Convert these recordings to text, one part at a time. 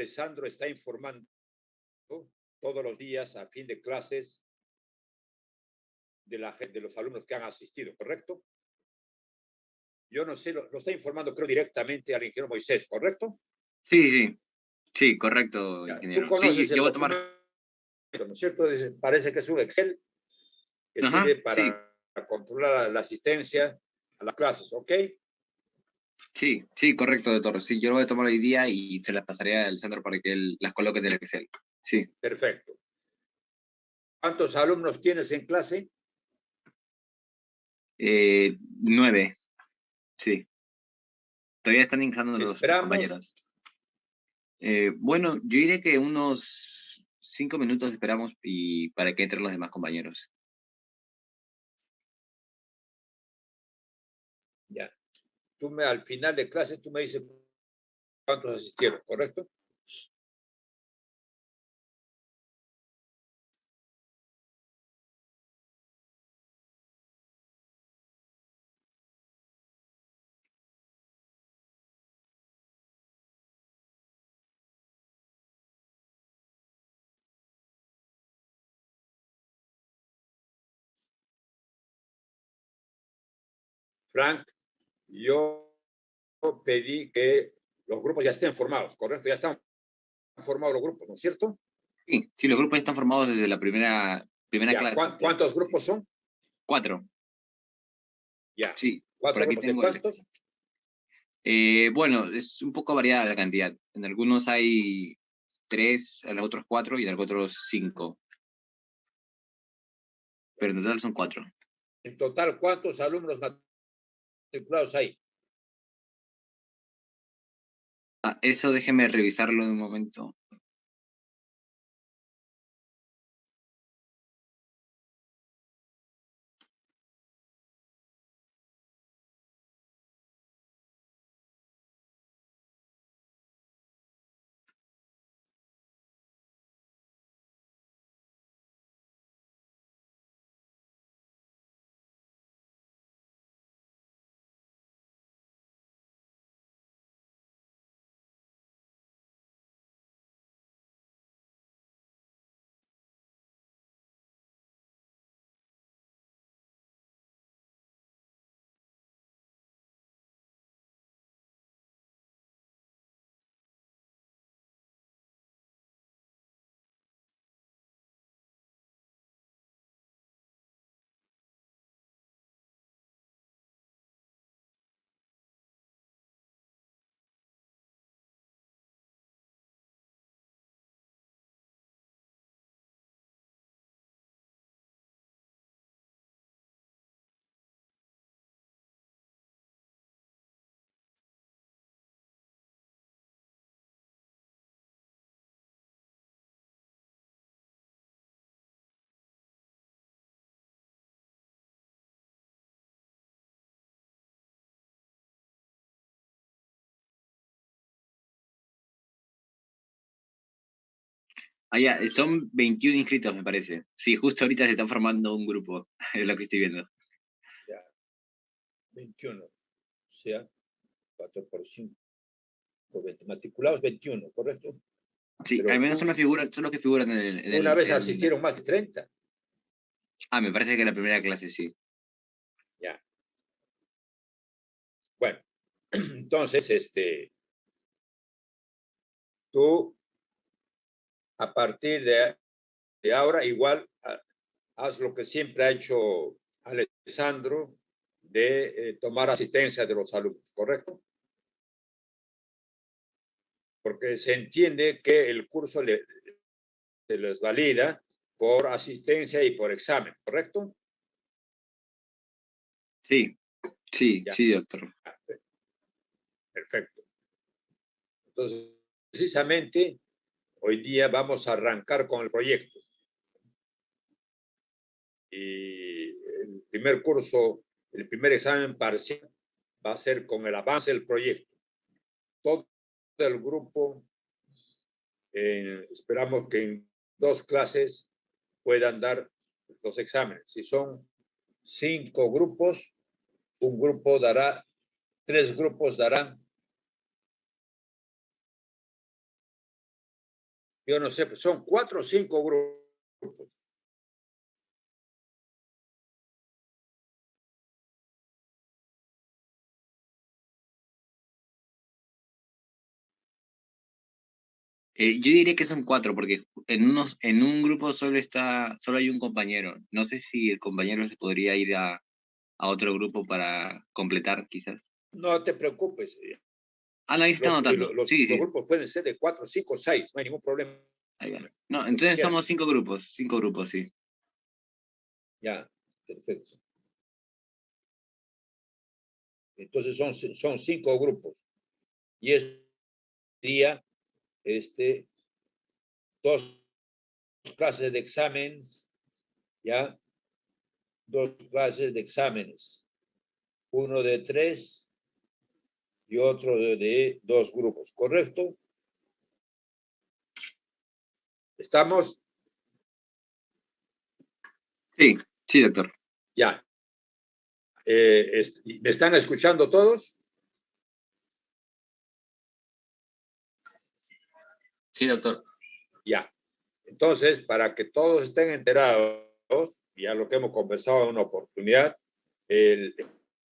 Alessandro está informando todos los días a fin de clases de los alumnos que han asistido, ¿correcto? Yo no sé, lo está informando, creo, directamente al ingeniero Moisés, ¿correcto? Sí, sí, sí, correcto, Ya, tú ingeniero. Sí, conoces yo el voy a tomar. documento, ¿no es cierto? Parece que es un Excel que Ajá, sirve sí, para controlar la asistencia a las clases, ¿ok? sí, sí, correcto, doctor. Sí, yo lo voy a tomar hoy día y se las pasaré al centro para que él las coloque en el Excel. Sí. Perfecto. ¿Cuántos alumnos tienes en clase? 9, sí. Todavía están ingresando los Esperamos. compañeros. Bueno, yo diré que unos 5 minutos esperamos y para que entren los demás compañeros. Ya. Al final de clase, tú me dices cuántos asistieron, ¿correcto? Frank, yo pedí que los grupos ya estén formados, ¿correcto? Ya están formados los grupos, ¿no es cierto? Sí, sí, los grupos están formados desde la primera Ya. clase, de hecho, ¿Cuántos sí. grupos son? 4, Ya. sí. Por ¿Cuatro aquí grupos de tengo el. cuántos? Bueno, es un poco variada la cantidad. En algunos hay 3, en los otros 4 y en los otros 5. Pero en total son 4. En total, ¿cuántos alumnos matriculados hay? Ah, eso déjeme revisarlo en un momento. Ah, ya, son 21 inscritos, me parece. Sí, justo ahorita se está formando un grupo, es lo que estoy viendo. Ya. 21. O sea, 4 por 5, 20. Matriculados 21, ¿correcto? Sí, al Pero menos son los que figuran una vez asistieron más de 30. Ah, me parece que en la primera clase sí. Ya. Bueno, entonces, tú a partir de ahora igual haz lo que siempre ha hecho Alessandro de tomar asistencia de los alumnos, ¿correcto? Porque se entiende que el curso se les valida por asistencia y por examen, ¿correcto? Sí, sí, Ya, sí, doctor. perfecto. Entonces, precisamente hoy día vamos a arrancar con el proyecto. Y el primer curso, el primer examen parcial va a ser con el avance del proyecto. Todo el grupo, esperamos que en 2 clases puedan dar los exámenes. Si son 5 grupos, un grupo dará, 3 grupos darán Yo no sé, son 4 o 5 grupos. Yo diría que son 4, porque en un grupo solo hay un compañero. No sé si el compañero se podría ir a otro grupo para completar, quizás. No te preocupes. Ah, no, ahí se está anotando. Los Sí, sí, grupos pueden ser de 4, 5, 6. No hay ningún problema. ahí va. No, Lo que entonces quieran. somos 5 grupos, sí. Ya, perfecto. Entonces son 5 grupos. Y es día, 2 clases de exámenes, ya, 2 clases de exámenes. Uno de 3 y otro de 2 grupos, ¿correcto? ¿Estamos? Sí, sí, doctor. Ya. ¿Me están escuchando todos? Sí, doctor. Ya. Entonces, para que todos estén enterados, ya lo que hemos conversado en una oportunidad, el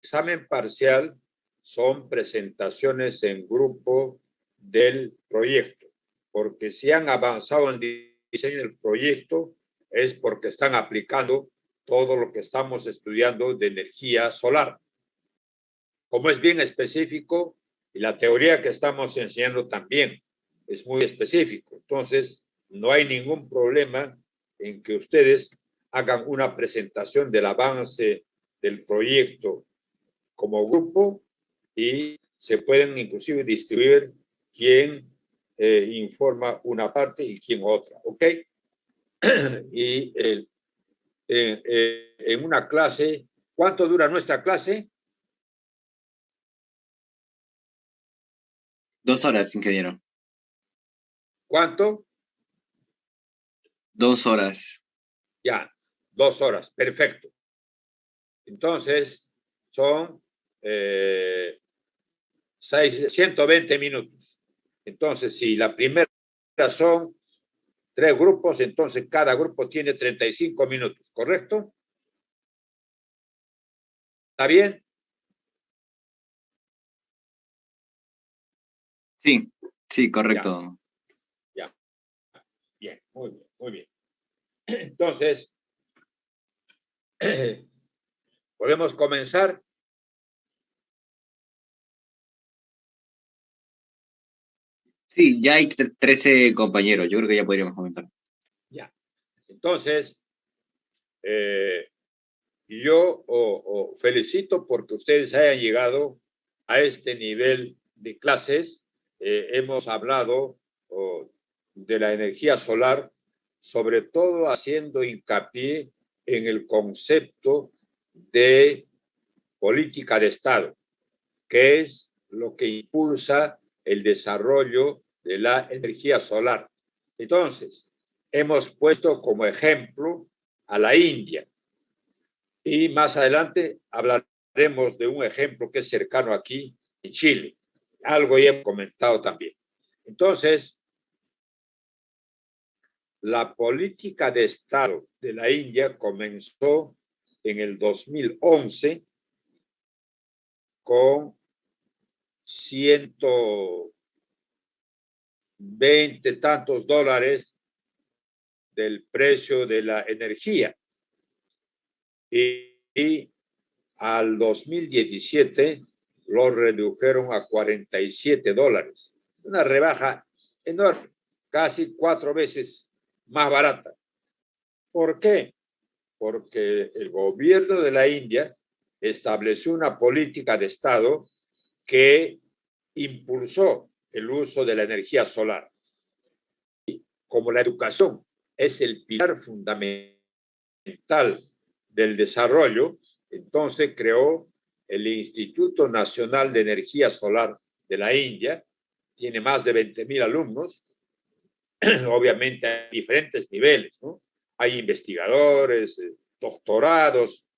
examen parcial son presentaciones en grupo del proyecto, porque si han avanzado en el diseño del proyecto es porque están aplicando todo lo que estamos estudiando de energía solar. Como es bien específico y la teoría que estamos enseñando también es muy específico, entonces no hay ningún problema en que ustedes hagan una presentación del avance del proyecto como grupo y se pueden inclusive distribuir quién informa una parte y quién otra, ¿ok? Y en una clase, ¿cuánto dura nuestra clase? 2 horas, ingeniero. ¿Cuánto? 2 horas. Ya, 2 horas, perfecto. Entonces, son 120 minutos. Entonces, si la primera son 3 grupos, entonces cada grupo tiene 35 minutos, ¿correcto? ¿Está bien? Sí, sí, Ya, correcto. ya. Bien, muy bien, muy bien. Entonces, podemos comenzar. Sí, ya hay 13 compañeros. Yo creo que ya podríamos comentar. Ya. Entonces, eh, yo felicito porque ustedes hayan llegado a este nivel de clases. Hemos hablado de la energía solar, sobre todo haciendo hincapié en el concepto de política de Estado, que es lo que impulsa el desarrollo de la energía solar. Entonces, hemos puesto como ejemplo a la India, y más adelante hablaremos de un ejemplo que es cercano aquí, en Chile. Algo ya he comentado también. Entonces, la política de Estado de la India comenzó en el 2011 con 120 tantos dólares del precio de la energía. Y al 2017 lo redujeron a 47 dólares. Una rebaja enorme, casi 4 veces más barata. ¿Por qué? Porque el gobierno de la India estableció una política de Estado que impulsó el uso de la energía solar. Como la educación es el pilar fundamental del desarrollo, entonces creó el Instituto Nacional de Energía Solar de la India. Tiene más de 20,000 alumnos, obviamente hay diferentes niveles, ¿no? Hay investigadores, doctorados,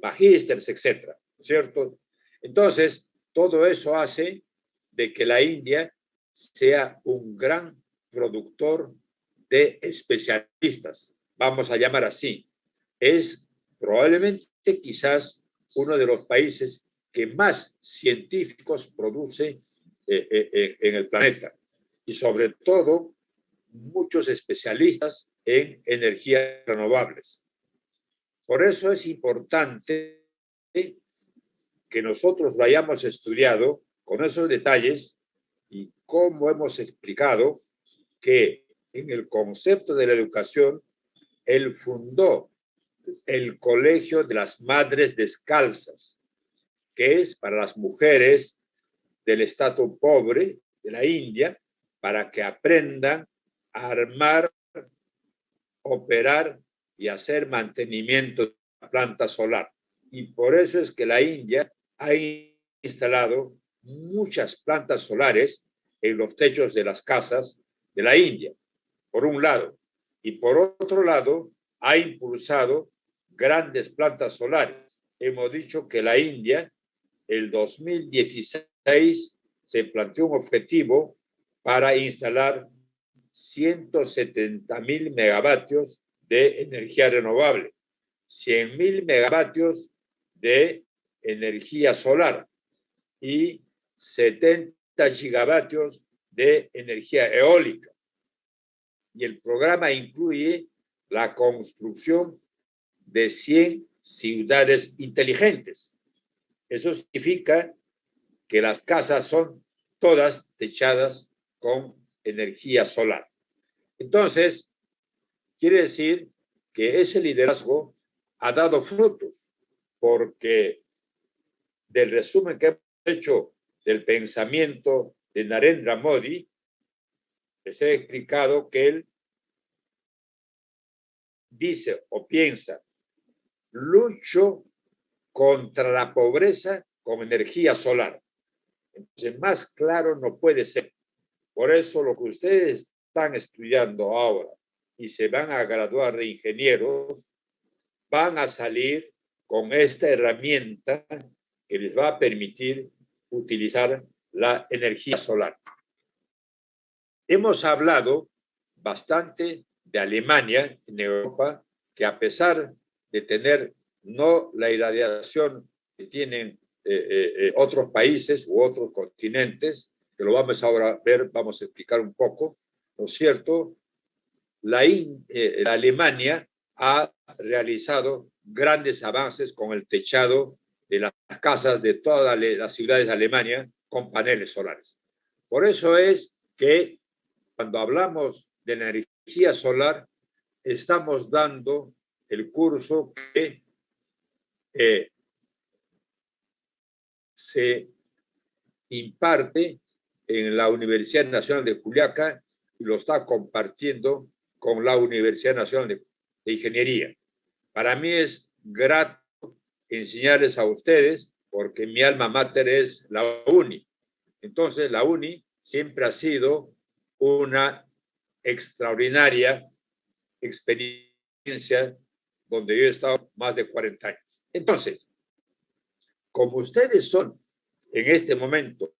magísteres, etcétera, ¿cierto? Entonces, todo eso hace de que la India sea un gran productor de especialistas, vamos a llamar así. Es probablemente quizás uno de los países que más científicos produce en el planeta y sobre todo muchos especialistas en energías renovables. Por eso es importante que nosotros lo hayamos estudiado con esos detalles y cómo hemos explicado que en el concepto de la educación, él fundó el Colegio de las Madres Descalzas, que es para las mujeres del estrato pobre de la India, para que aprendan a armar, operar y hacer mantenimiento de la planta solar. Y por eso es que la India ha instalado muchas plantas solares en los techos de las casas de la India, por un lado. Y por otro lado, ha impulsado grandes plantas solares. Hemos dicho que la India, el 2016, se planteó un objetivo para instalar 170.000 megavatios de energía renovable, 100.000 megavatios de energía solar y 70 gigavatios de energía eólica. Y el programa incluye la construcción de 100 ciudades inteligentes. Eso significa que las casas son todas techadas con energía solar. Entonces, quiere decir que ese liderazgo ha dado frutos, porque del resumen que hemos hecho del pensamiento de Narendra Modi, les he explicado que él dice o piensa: lucho contra la pobreza con energía solar. Entonces, más claro no puede ser. Por eso lo que ustedes están estudiando ahora y se van a graduar de ingenieros, van a salir con esta herramienta que les va a permitir utilizar la energía solar. Hemos hablado bastante de Alemania en Europa, que a pesar de tener no la irradiación que tienen otros países u otros continentes, que lo vamos ahora a ver, vamos a explicar un poco, ¿no es cierto? La Alemania ha realizado grandes avances con el techado de las casas de todas las ciudades de Alemania con paneles solares. Por eso es que cuando hablamos de la energía solar, estamos dando el curso que se imparte en la Universidad Nacional de Juliaca y lo está compartiendo con la Universidad Nacional de Ingeniería. Para mí es grato enseñarles a ustedes porque mi alma mater es la UNI. Entonces, la UNI siempre ha sido una extraordinaria experiencia donde yo he estado más de 40 años. Entonces, como ustedes son en este momento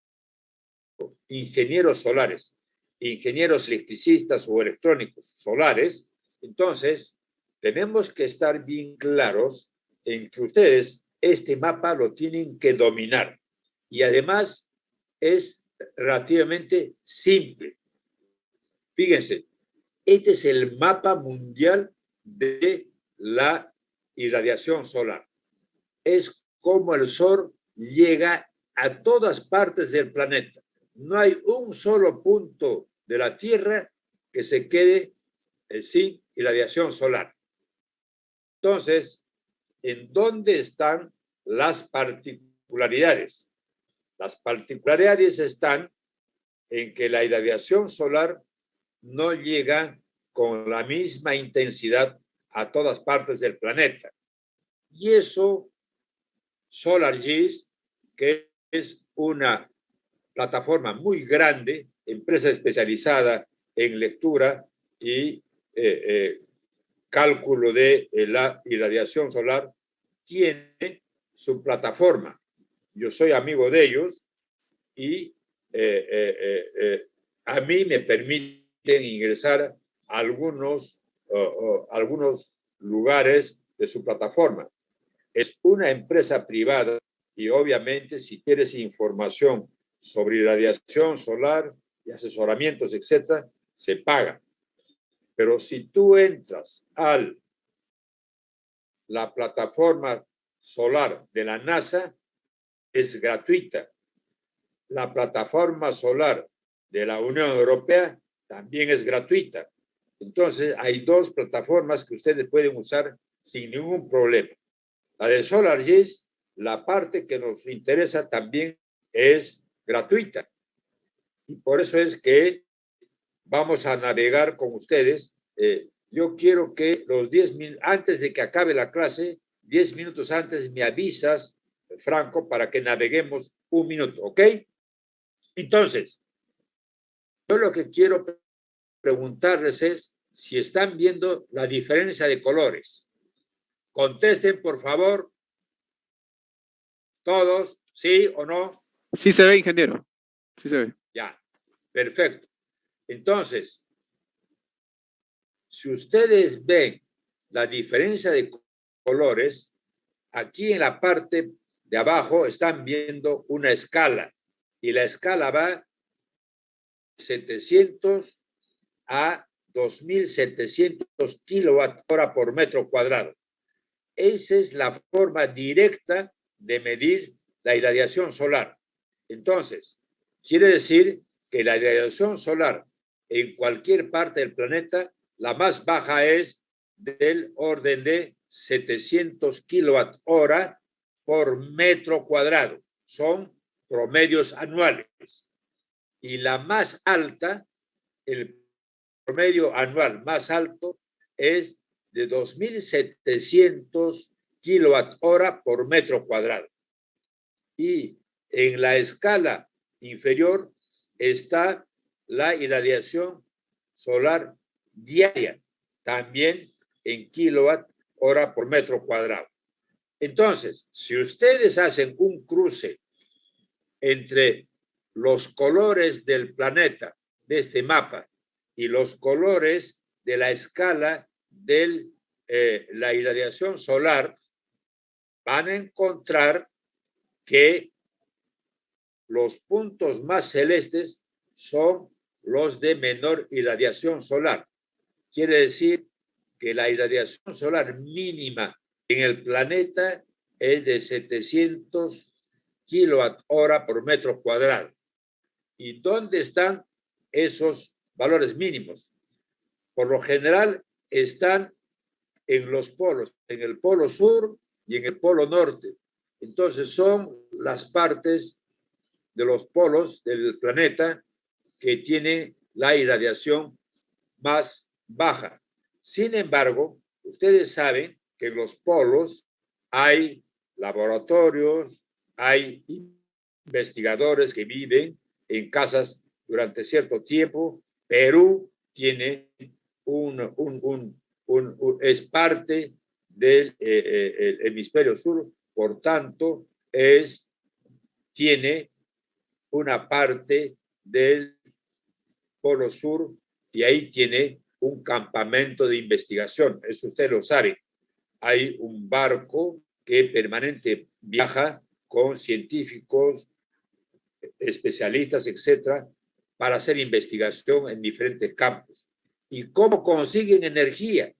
ingenieros solares, ingenieros electricistas o electrónicos solares, entonces tenemos que estar bien claros en que ustedes este mapa lo tienen que dominar y además es relativamente simple. Fíjense, este es el mapa mundial de la irradiación solar. Es como el sol llega a todas partes del planeta. No hay un solo punto de la Tierra que se quede sin irradiación solar. Entonces, ¿en dónde están las particularidades? Las particularidades están en que la irradiación solar no llega con la misma intensidad a todas partes del planeta. Y eso, SolarGIS, que es una plataforma muy grande, empresa especializada en lectura y cálculo de la irradiación solar, tiene su plataforma. Yo soy amigo de ellos y a mí me permite ingresar a algunos lugares de su plataforma. Es una empresa privada y obviamente si quieres información sobre irradiación solar y asesoramientos, etcétera, se paga. Pero si tú entras a la plataforma solar de la NASA, es gratuita. La plataforma solar de la Unión Europea también es gratuita. Entonces, hay dos plataformas que ustedes pueden usar sin ningún problema. La de SolarGIS, la parte que nos interesa también es gratuita. Y por eso es que vamos a navegar con ustedes. Yo quiero que los 10 minutos, antes de que acabe la clase, 10 minutos antes me avisas, Franco, para que naveguemos un minuto, ¿ok? Entonces, yo lo que quiero preguntarles es si están viendo la diferencia de colores. Contesten, por favor, todos, ¿sí o no? Sí se ve, ingeniero. Sí se ve. Ya, perfecto. Entonces, si ustedes ven la diferencia de colores, aquí en la parte de abajo están viendo una escala y la escala va de 700 a 2.700 kilowatt-hora por metro cuadrado. Esa es la forma directa de medir la irradiación solar. Entonces, quiere decir que la irradiación solar en cualquier parte del planeta, la más baja es del orden de 700 kilowatt-hora por metro cuadrado. Son promedios anuales. Y la más alta, el promedio anual más alto, es de 2.700 kilowatt-hora por metro cuadrado. Y en la escala inferior está la irradiación solar diaria, también en kilowatt-hora por metro cuadrado. Entonces, si ustedes hacen un cruce entre los colores del planeta de este mapa y los colores de la escala de la irradiación solar, van a encontrar que los puntos más celestes son los de menor irradiación solar. Quiere decir que la irradiación solar mínima en el planeta es de 700 kilowatt-hora por metro cuadrado. ¿Y dónde están esos valores mínimos? Por lo general están en los polos, en el polo sur y en el polo norte. Entonces son las partes de los polos del planeta que tienen la irradiación más baja. Sin embargo, ustedes saben que en los polos hay laboratorios, hay investigadores que viven en casas durante cierto tiempo. Perú tiene es parte del el hemisferio sur, por tanto, tiene una parte del polo sur y ahí tiene un campamento de investigación. Eso usted lo sabe. Hay un barco que permanente viaja con científicos, especialistas, etcétera, para hacer investigación en diferentes campos. ¿Y cómo consiguen energía?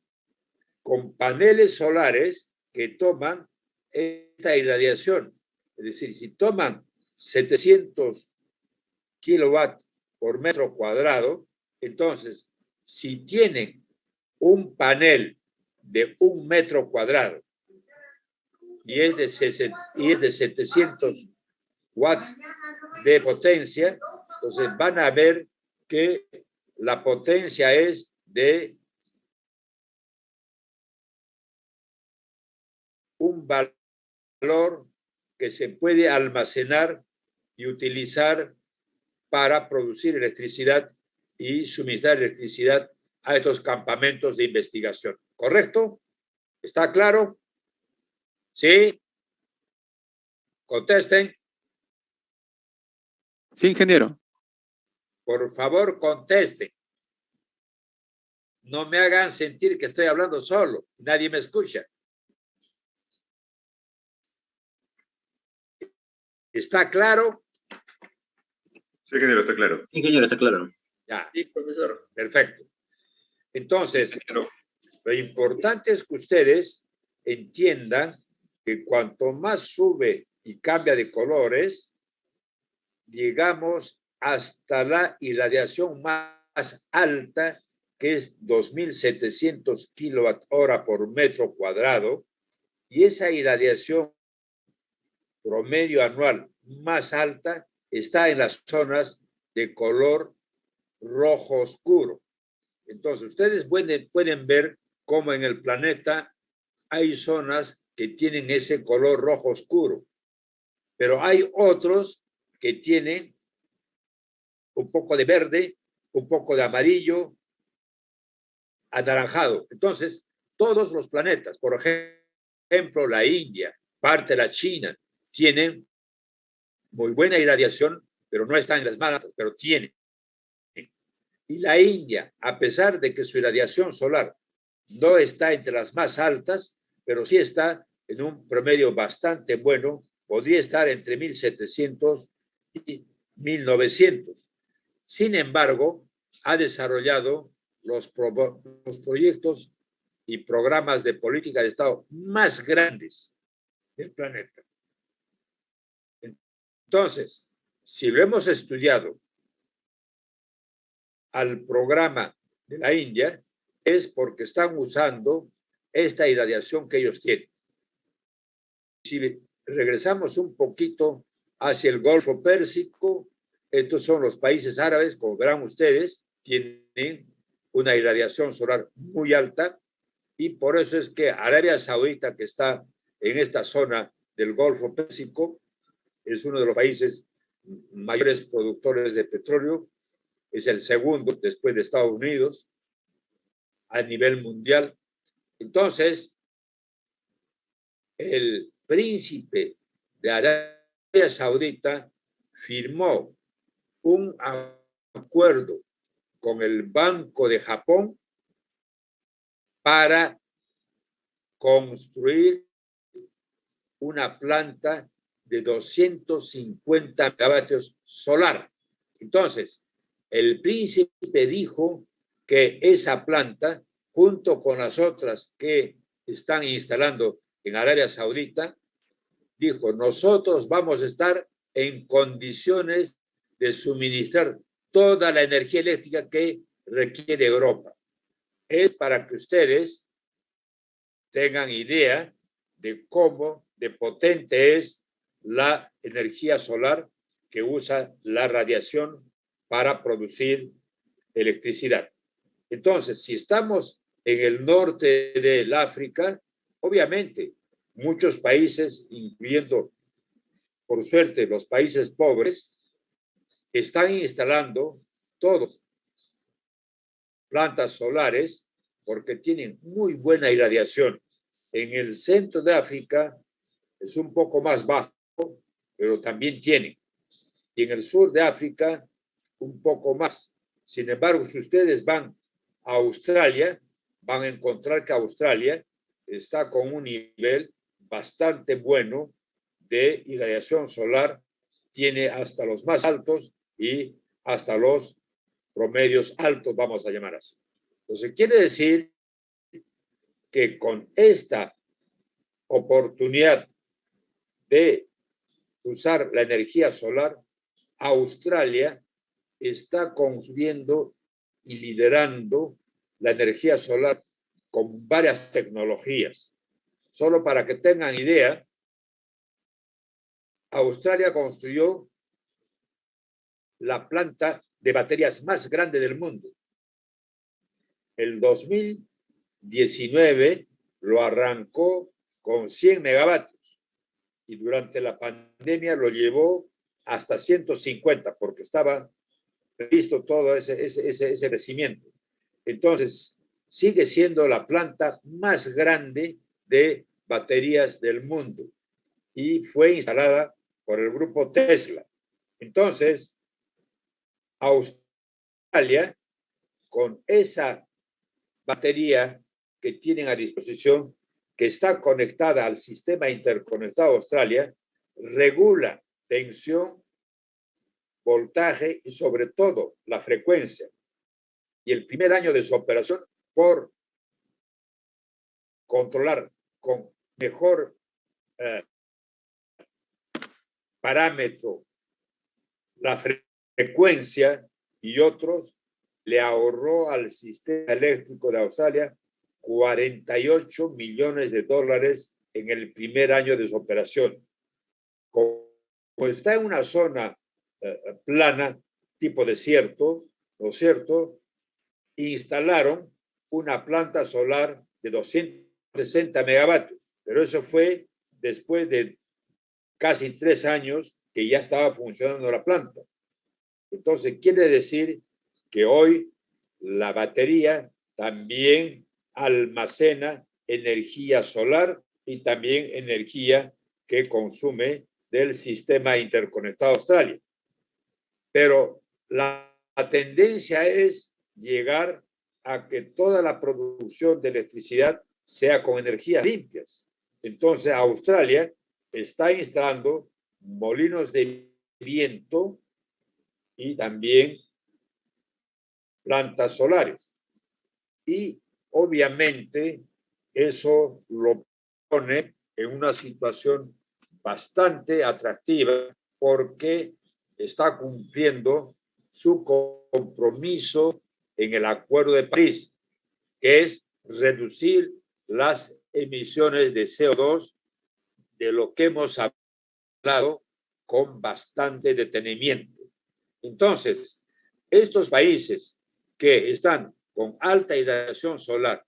Con paneles solares que toman esta irradiación. Es decir, si toman 700 kilowatt por metro cuadrado, entonces, si tienen un panel de 1 metro cuadrado y es de 700 watts de potencia, entonces van a ver que la potencia es de un valor que se puede almacenar y utilizar para producir electricidad y suministrar electricidad a estos campamentos de investigación. ¿Correcto? ¿Está claro? ¿Sí? Contesten. Sí, ingeniero. Por favor, contesten. no me hagan sentir que estoy hablando solo. Nadie me escucha. ¿Está claro? Sí, ingeniero, está claro. Sí, ingeniero, está claro. Ya. Sí, profesor. Perfecto. Entonces, Ingeniero. lo importante es que ustedes entiendan que cuanto más sube y cambia de colores, llegamos hasta la irradiación más alta, que es 2.700 kilowatt-hora por metro cuadrado, y esa irradiación promedio anual más alta está en las zonas de color rojo oscuro. Entonces, ustedes pueden ver cómo en el planeta hay zonas que tienen ese color rojo oscuro, pero hay otros que tienen un poco de verde, un poco de amarillo, anaranjado. Entonces, todos los planetas, por ejemplo, la India, parte de la China, tienen muy buena irradiación, pero no están en las más altas, pero tienen. Y la India, a pesar de que su irradiación solar no está entre las más altas, pero sí está en un promedio bastante bueno, podría estar entre 1.700 y 1.900. Sin embargo, ha desarrollado los proyectos y programas de política de Estado más grandes del planeta. Entonces, si lo hemos estudiado al programa de la India, es porque están usando esta irradiación que ellos tienen. Si regresamos un poquito hacia el Golfo Pérsico, estos son los países árabes, como verán ustedes, tienen una irradiación solar muy alta, y por eso es que Arabia Saudita, que está en esta zona del Golfo Pérsico, es uno de los países mayores productores de petróleo, es el segundo después de Estados Unidos a nivel mundial. Entonces, el príncipe de Arabia Saudita firmó un acuerdo con el Banco de Japón para construir una planta de 250 megavatios solar. Entonces, el príncipe dijo que esa planta, junto con las otras que están instalando en Arabia Saudita, dijo, nosotros vamos a estar en condiciones de suministrar toda la energía eléctrica que requiere Europa. Es para que ustedes tengan idea de cómo de potente es la energía solar que usa la radiación para producir electricidad. Entonces, si estamos en el norte del África, obviamente muchos países, incluyendo, por suerte, los países pobres, están instalando todos plantas solares porque tienen muy buena irradiación. En el centro de África es un poco más bajo, pero también tienen. Y en el sur de África, un poco más. Sin embargo, si ustedes van a Australia, van a encontrar que Australia está con un nivel bastante bueno de irradiación solar, tiene hasta los más altos y hasta los promedios altos, vamos a llamar así. Entonces, quiere decir que con esta oportunidad de usar la energía solar, Australia está construyendo y liderando la energía solar con varias tecnologías. Solo para que tengan idea, Australia construyó la planta de baterías más grande del mundo. El 2019 lo arrancó con 100 megavatios y durante la pandemia lo llevó hasta 150 porque estaba previsto todo ese crecimiento. Entonces, sigue siendo la planta más grande de baterías del mundo y fue instalada por el grupo Tesla. Entonces, Australia, con esa batería que tienen a disposición, que está conectada al sistema interconectado Australia, regula tensión, voltaje y sobre todo la frecuencia. Y el primer año de su operación, por controlar con mejor parámetro la frecuencia y otros, le ahorró al sistema eléctrico de Australia 48 millones de dólares en el primer año de su operación. Como está en una zona plana, tipo desierto, ¿no es cierto? Instalaron una planta solar de 260 megavatios, pero eso fue después de casi 3 años que ya estaba funcionando la planta. Entonces, quiere decir que hoy la batería también almacena energía solar y también energía que consume del sistema interconectado Australia. Pero la tendencia es llegar a que toda la producción de electricidad sea con energías limpias. Entonces, Australia está instalando molinos de viento y también plantas solares. Y obviamente eso lo pone en una situación bastante atractiva porque está cumpliendo su compromiso en el Acuerdo de París, que es reducir las emisiones de CO2, de lo que hemos hablado con bastante detenimiento. Entonces, estos países que están con alta irradiación solar,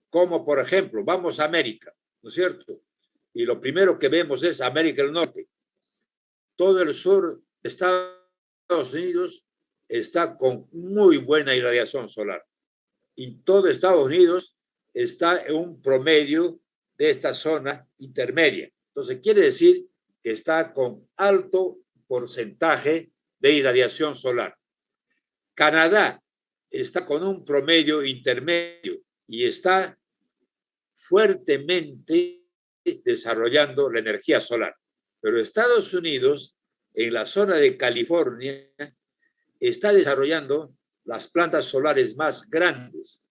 como por ejemplo, vamos a América, ¿no es cierto? Y lo primero que vemos es América del Norte. Todo el sur de Estados Unidos está con muy buena irradiación solar. Y todo Estados Unidos está en un promedio de esta zona intermedia. Entonces, quiere decir que está con alto porcentaje de irradiación solar. Canadá está con un promedio intermedio y está fuertemente desarrollando la energía solar. Pero Estados Unidos, en la zona de California, está desarrollando las plantas solares más grandes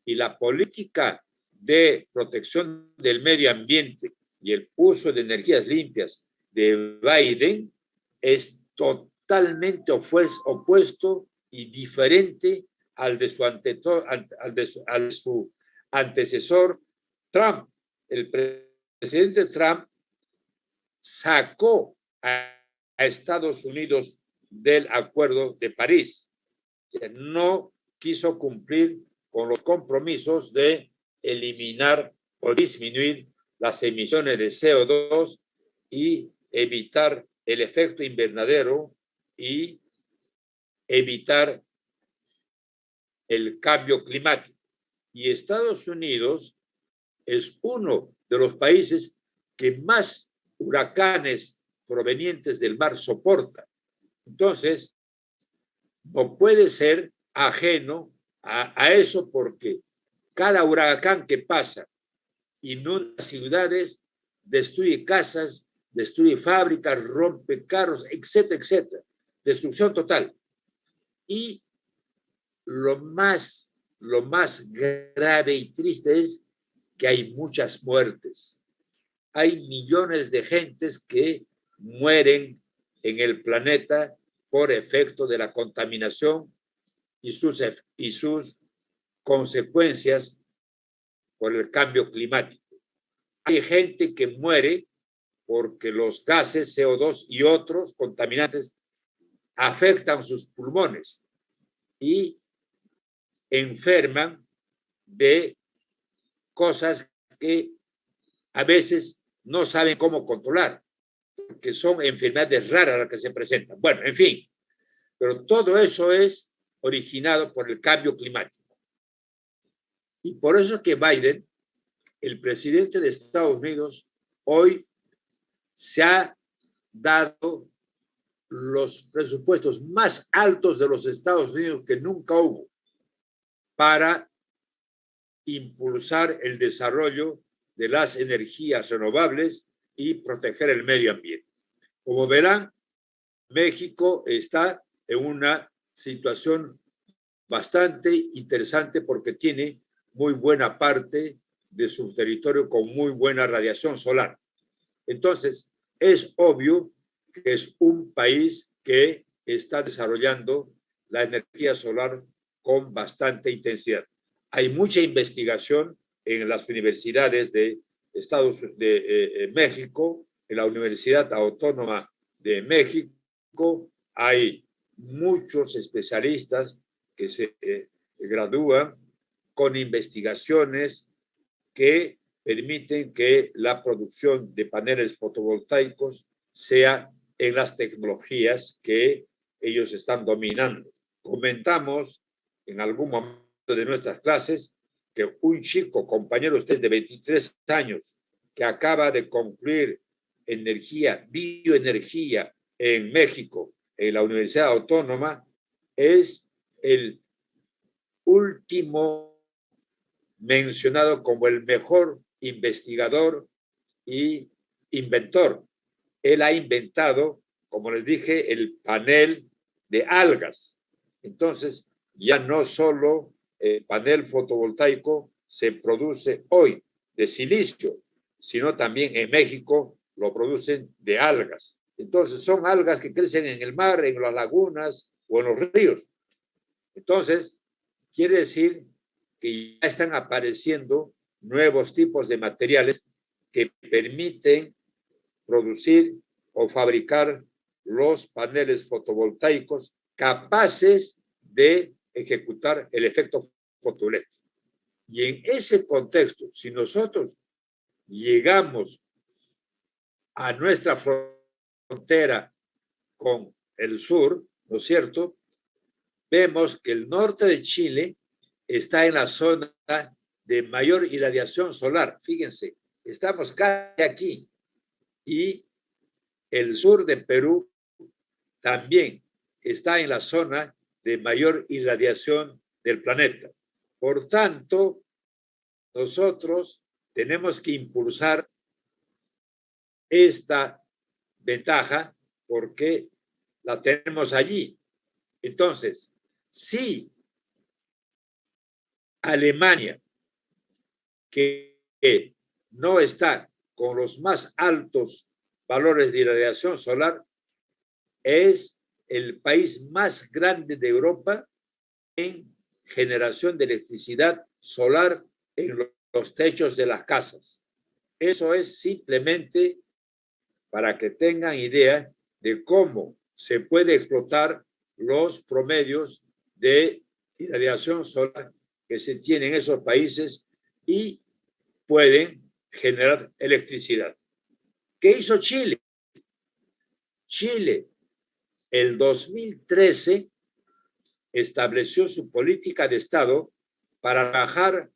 y la política de protección del medio ambiente y el uso de energías limpias de Biden es totalmente opuesto y diferente al de su antecesor Trump. El presidente Trump sacó a Estados Unidos del Acuerdo de París. No quiso cumplir con los compromisos de eliminar o disminuir las emisiones de CO2 y evitar el efecto invernadero y evitar el cambio climático. Y Estados Unidos es uno de los países que más huracanes provenientes del mar soporta. Entonces, no puede ser ajeno a eso porque cada huracán que pasa inunda ciudades, destruye casas, destruye fábricas, rompe carros, etcétera, etcétera. Destrucción total. Y lo más grave y triste es que hay muchas muertes. Hay millones de gentes que mueren en el planeta por efecto de la contaminación y sus consecuencias por el cambio climático. Hay gente que muere porque los gases CO2 y otros contaminantes afectan sus pulmones y enferman de cosas que a veces no saben cómo controlar, que son enfermedades raras las que se presentan. Bueno, en fin, pero todo eso es originado por el cambio climático. Y por eso es que Biden, el presidente de Estados Unidos, hoy se ha dado los presupuestos más altos de los Estados Unidos que nunca hubo para impulsar el desarrollo de las energías renovables y proteger el medio ambiente. Como verán, México está en una situación bastante interesante porque tiene muy buena parte de su territorio con muy buena radiación solar. Entonces, es obvio que es un país que está desarrollando la energía solar con bastante intensidad. Hay mucha investigación en las universidades de México, en la Universidad Autónoma de México. Hay muchos especialistas que se gradúan con investigaciones que permiten que la producción de paneles fotovoltaicos sea en las tecnologías que ellos están dominando. Comentamos en algún momento de nuestras clases que un chico, compañero usted de 23 años, que acaba de concluir bioenergía en México, en la Universidad Autónoma, es el último mencionado como el mejor investigador y inventor. Él ha inventado, como les dije, el panel de algas. Entonces, ya no solo el panel fotovoltaico se produce hoy de silicio, sino también en México lo producen de algas. Entonces, son algas que crecen en el mar, en las lagunas o en los ríos. Entonces, quiere decir que ya están apareciendo nuevos tipos de materiales que permiten producir o fabricar los paneles fotovoltaicos capaces de ejecutar el efecto fotoeléctrico. Y en ese contexto, si nosotros llegamos a nuestra frontera con el sur, ¿no es cierto? Vemos que el norte de Chile está en la zona de mayor irradiación solar. Fíjense, estamos casi aquí. Y el sur de Perú también está en la zona de mayor irradiación del planeta. Por tanto, nosotros tenemos que impulsar esta ventaja porque la tenemos allí. Entonces, si Alemania, que no está con los más altos valores de irradiación solar, es el país más grande de Europa en generación de electricidad solar en los techos de las casas. Eso es simplemente para que tengan idea de cómo se puede explotar los promedios de irradiación solar que se tienen en esos países y pueden generar electricidad. ¿Qué hizo Chile? Chile, el 2013, estableció su política de Estado para bajar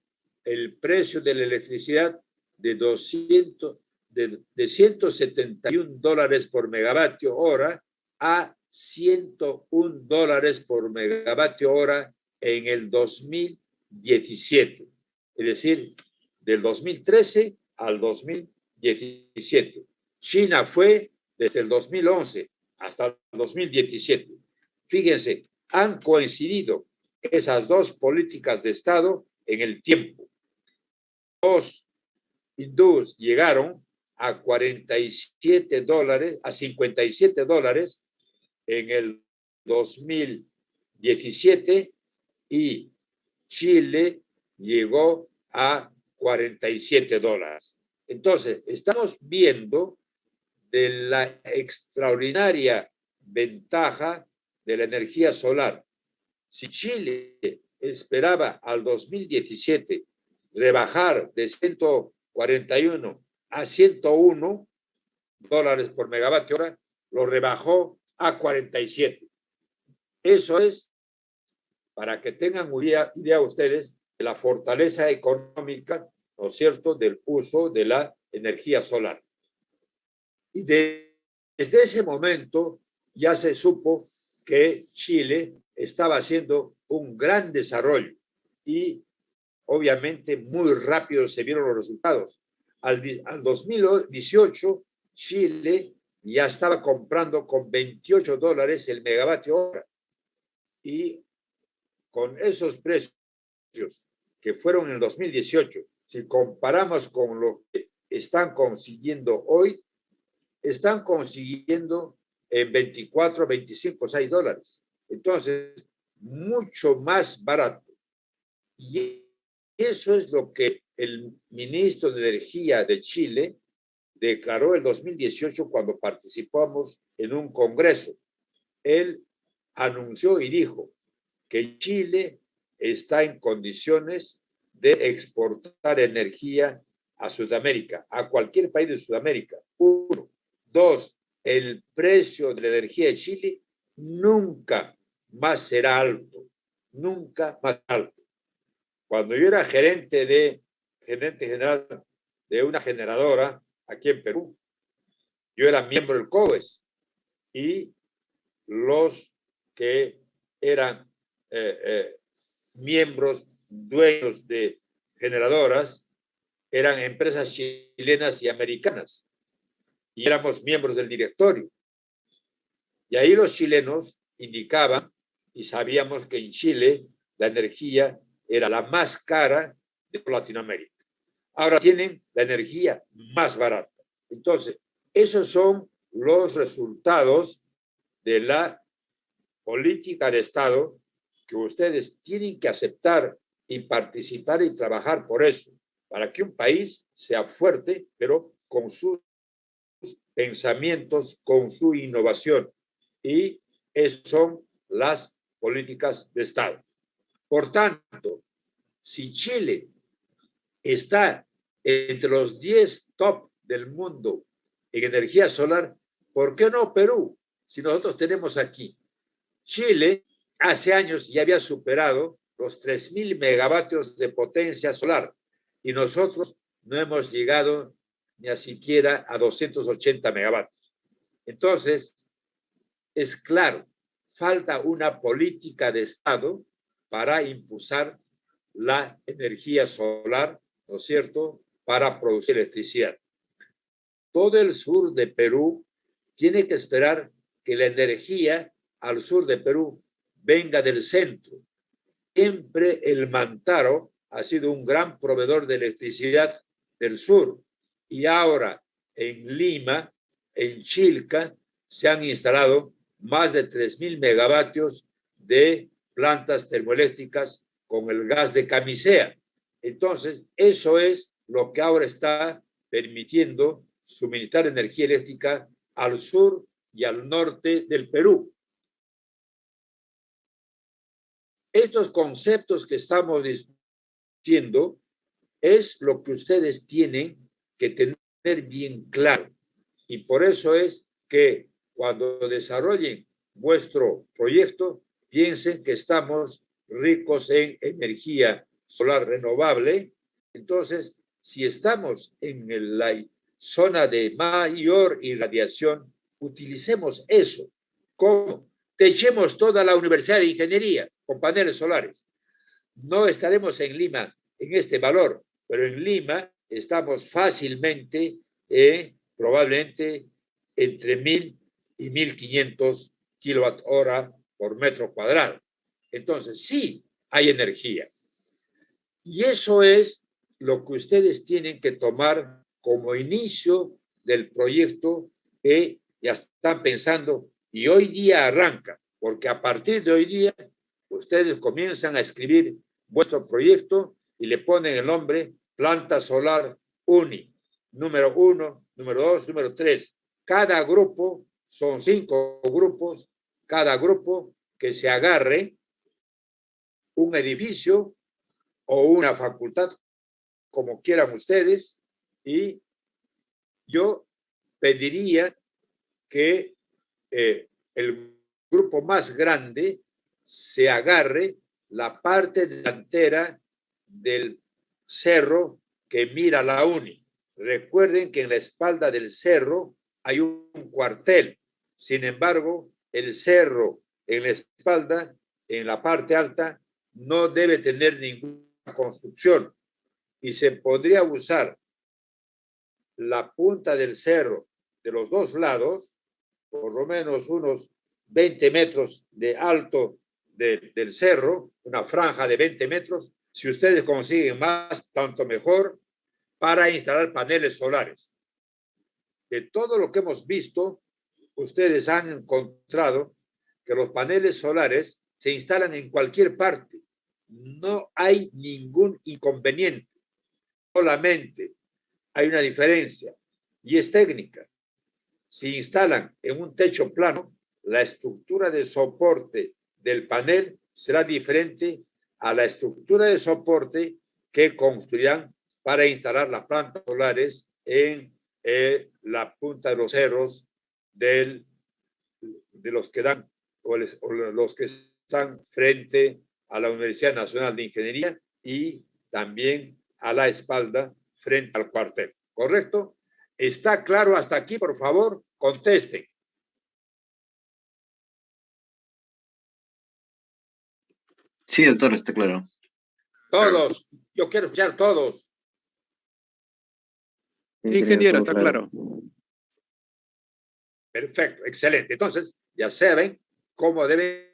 el precio de la electricidad de $171 por megavatio hora a $101 por megavatio hora en el 2017. Es decir, del 2013 al 2017. China fue desde el 2011 hasta el 2017. Fíjense, han coincidido esas dos políticas de Estado en el tiempo. Los hindúes llegaron a $47, a $57 en el 2017 y Chile llegó a $47. Entonces, estamos viendo de la extraordinaria ventaja de la energía solar. Si Chile esperaba al 2017 rebajar de 141 a $101 por megavatio hora, lo rebajó a 47. Eso es para que tengan idea ustedes de la fortaleza económica, ¿no es cierto?, del uso de la energía solar. Y desde ese momento ya se supo que Chile estaba haciendo un gran desarrollo y obviamente muy rápido se vieron los resultados. Al 2018, Chile ya estaba comprando con $28 el megavatio hora. Y con esos precios que fueron en el 2018, si comparamos con lo que están consiguiendo hoy, están consiguiendo en 24, 25, $6. Entonces, mucho más barato. Y eso es lo que el ministro de Energía de Chile declaró en 2018 cuando participamos en un congreso. Él anunció y dijo que Chile está en condiciones de exportar energía a Sudamérica, a cualquier país de Sudamérica. 1. 2. El precio de la energía de Chile nunca más será alto, nunca más alto. Cuando yo era gerente general de una generadora aquí en Perú, yo era miembro del COES y los que eran miembros, dueños de generadoras, eran empresas chilenas y americanas y éramos miembros del directorio. Y ahí los chilenos indicaban y sabíamos que en Chile la energía era la más cara de Latinoamérica. Ahora tienen la energía más barata. Entonces, esos son los resultados de la política de Estado que ustedes tienen que aceptar y participar y trabajar por eso, para que un país sea fuerte, pero con sus pensamientos, con su innovación. Y esas son las políticas de Estado. Por tanto, si Chile está entre los 10 top del mundo en energía solar, ¿por qué no Perú? Si nosotros tenemos aquí. Chile hace años ya había superado los 3.000 megavatios de potencia solar y nosotros no hemos llegado ni a siquiera a 280 megavatios. Entonces, es claro, falta una política de Estado para impulsar la energía solar, ¿no es cierto?, para producir electricidad. Todo el sur de Perú tiene que esperar que la energía al sur de Perú venga del centro. Siempre el Mantaro ha sido un gran proveedor de electricidad del sur y ahora en Lima, en Chilca, se han instalado más de 3.000 megavatios de plantas termoeléctricas con el gas de camisea. Entonces, eso es lo que ahora está permitiendo suministrar energía eléctrica al sur y al norte del Perú. Estos conceptos que estamos discutiendo es lo que ustedes tienen que tener bien claro. Y por eso es que cuando desarrollen vuestro proyecto, piensen que estamos ricos en energía solar renovable. Entonces, si estamos en la zona de mayor irradiación, utilicemos eso. ¿Cómo? Techemos toda la Universidad de Ingeniería con paneles solares. No estaremos en Lima en este valor, pero en Lima estamos fácilmente, probablemente entre 1.000 y 1.500 kilowatt-hora por metro cuadrado. Entonces, sí hay energía. Y eso es lo que ustedes tienen que tomar como inicio del proyecto que ya están pensando y hoy día arranca, porque a partir de hoy día ustedes comienzan a escribir vuestro proyecto y le ponen el nombre Planta Solar UNI, número 1, número 2, número 3. Cada grupo, son 5 grupos, cada grupo que se agarre un edificio o una facultad, como quieran ustedes, y yo pediría que el grupo más grande se agarre la parte delantera del cerro que mira la UNI. Recuerden que en la espalda del cerro hay un cuartel. Sin embargo, el cerro en la espalda, en la parte alta, no debe tener ninguna construcción y se podría usar la punta del cerro de los dos lados, por lo menos unos 20 metros de alto del cerro, una franja de 20 metros. Si ustedes consiguen más, tanto mejor, para instalar paneles solares. De todo lo que hemos visto, ustedes han encontrado que los paneles solares se instalan en cualquier parte. No hay ningún inconveniente. Solamente hay una diferencia y es técnica. Si instalan en un techo plano, la estructura de soporte del panel será diferente a la estructura de soporte que construirán para instalar las plantas solares en la punta de los cerros de los que dan o los que están frente a la Universidad Nacional de Ingeniería y también a la espalda frente al cuartel. ¿Correcto? ¿Está claro hasta aquí? Por favor, contesten. Sí, doctor, está claro. Todos. Yo quiero escuchar todos. Sí, ingeniero, está claro. Perfecto, excelente. Entonces, ya saben cómo deben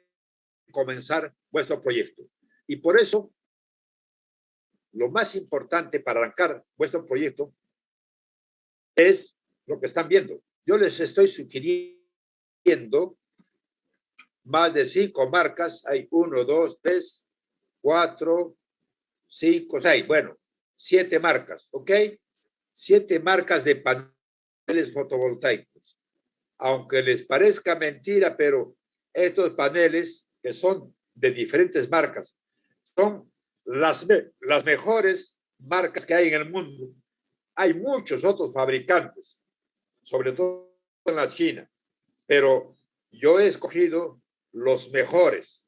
comenzar vuestro proyecto. Y por eso, lo más importante para arrancar vuestro proyecto es lo que están viendo. Yo les estoy sugiriendo más de 5 marcas. Hay 1, 2, 3, 4, 5, 6. Bueno, 7 marcas, ¿ok? 7 marcas de paneles fotovoltaicos. Aunque les parezca mentira, pero estos paneles que son de diferentes marcas son las mejores marcas que hay en el mundo. Hay muchos otros fabricantes, sobre todo en la China, pero yo he escogido las mejores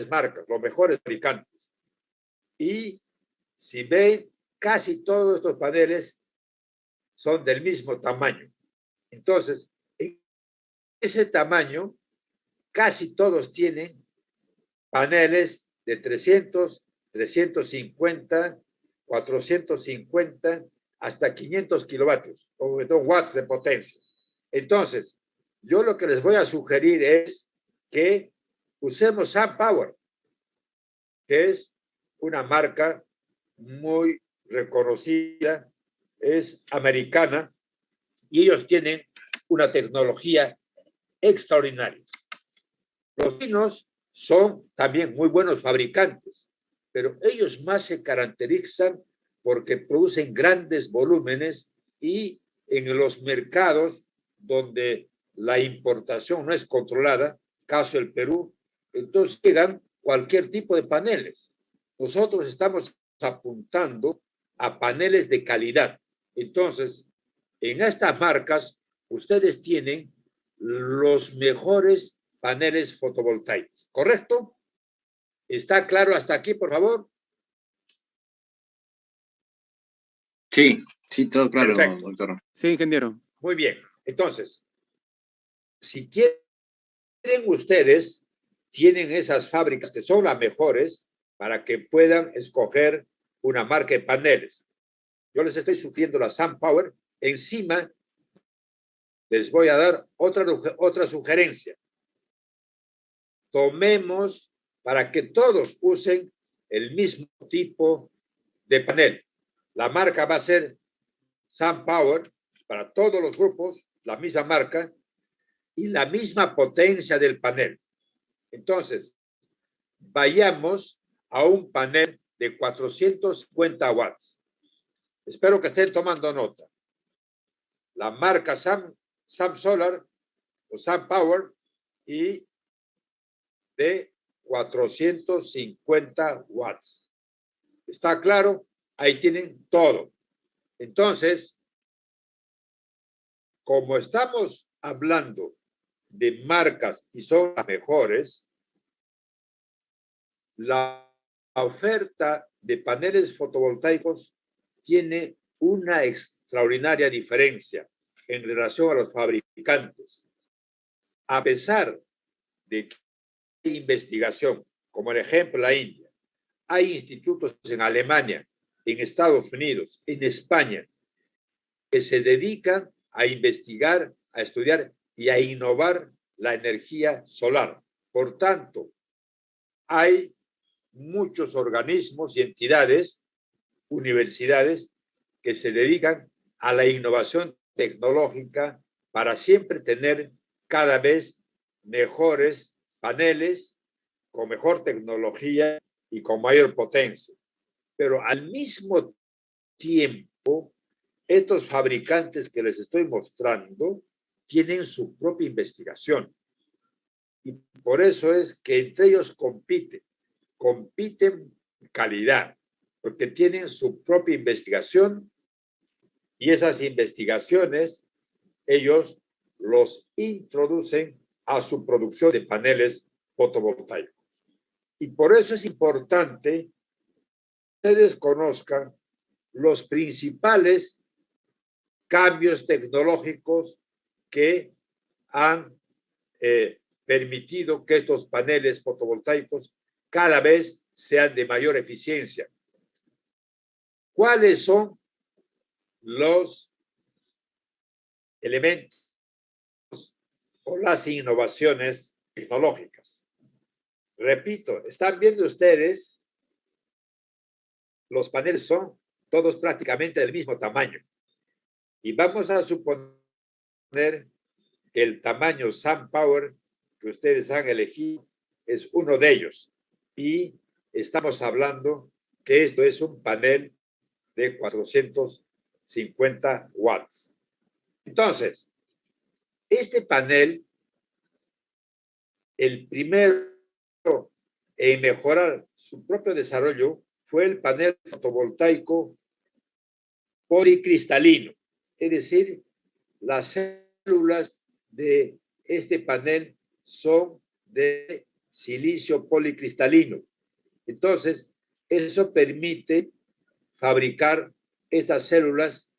marcas, los mejores fabricantes. Y si ven, casi todos estos paneles son del mismo tamaño. Entonces, en ese tamaño, casi todos tienen paneles de 300, 350, 450, hasta 500 kilovatios, o watts de potencia. Entonces, yo lo que les voy a sugerir es que usemos SunPower, que es una marca muy reconocida, es americana, y ellos tienen una tecnología extraordinaria. Los chinos son también muy buenos fabricantes, pero ellos más se caracterizan porque producen grandes volúmenes y en los mercados donde la importación no es controlada, caso el Perú, entonces llegan cualquier tipo de paneles. Nosotros estamos apuntando a paneles de calidad. Entonces, en estas marcas, ustedes tienen los mejores paneles fotovoltaicos, ¿correcto? ¿Está claro hasta aquí, por favor? Sí, sí, todo claro, Perfecto. doctor. Sí, ingeniero. Muy bien. Entonces, si quieren ustedes, tienen esas fábricas que son las mejores para que puedan escoger una marca de paneles. Yo les estoy sugiriendo la SunPower. Encima, les voy a dar otra sugerencia. Tomemos para que todos usen el mismo tipo de panel. La marca va a ser SunPower para todos los grupos, la misma marca y la misma potencia del panel. Entonces, vayamos a un panel de 450 watts. Espero que estén tomando nota. La marca SunSolar o SunPower y de 450 watts. ¿Está claro? Ahí tienen todo. Entonces, como estamos hablando de marcas y son las mejores, la oferta de paneles fotovoltaicos tiene una extraordinaria diferencia en relación a los fabricantes. A pesar de que hay investigación, como el ejemplo la India, hay institutos en Alemania, en Estados Unidos, en España, que se dedican a investigar, a estudiar y a innovar la energía solar. Por tanto, hay muchos organismos y entidades, universidades, que se dedican a la innovación tecnológica para siempre tener cada vez mejores paneles con mejor tecnología y con mayor potencia. Pero al mismo tiempo, estos fabricantes que les estoy mostrando tienen su propia investigación. Y por eso es que entre ellos compiten calidad, porque tienen su propia investigación y esas investigaciones ellos los introducen a su producción de paneles fotovoltaicos. Y por eso es importante que ustedes conozcan los principales cambios tecnológicos que han permitido que estos paneles fotovoltaicos cada vez sean de mayor eficiencia. ¿Cuáles son los elementos o las innovaciones tecnológicas? Repito, están viendo ustedes, los paneles son todos prácticamente del mismo tamaño. Y vamos a suponer que el tamaño SunPower que ustedes han elegido es uno de ellos. Y estamos hablando que esto es un panel de 450 watts. Entonces, este panel, el primero en mejorar su propio desarrollo fue el panel fotovoltaico policristalino, es decir, las células de este panel son de silicio policristalino. Entonces, eso permite fabricar estas células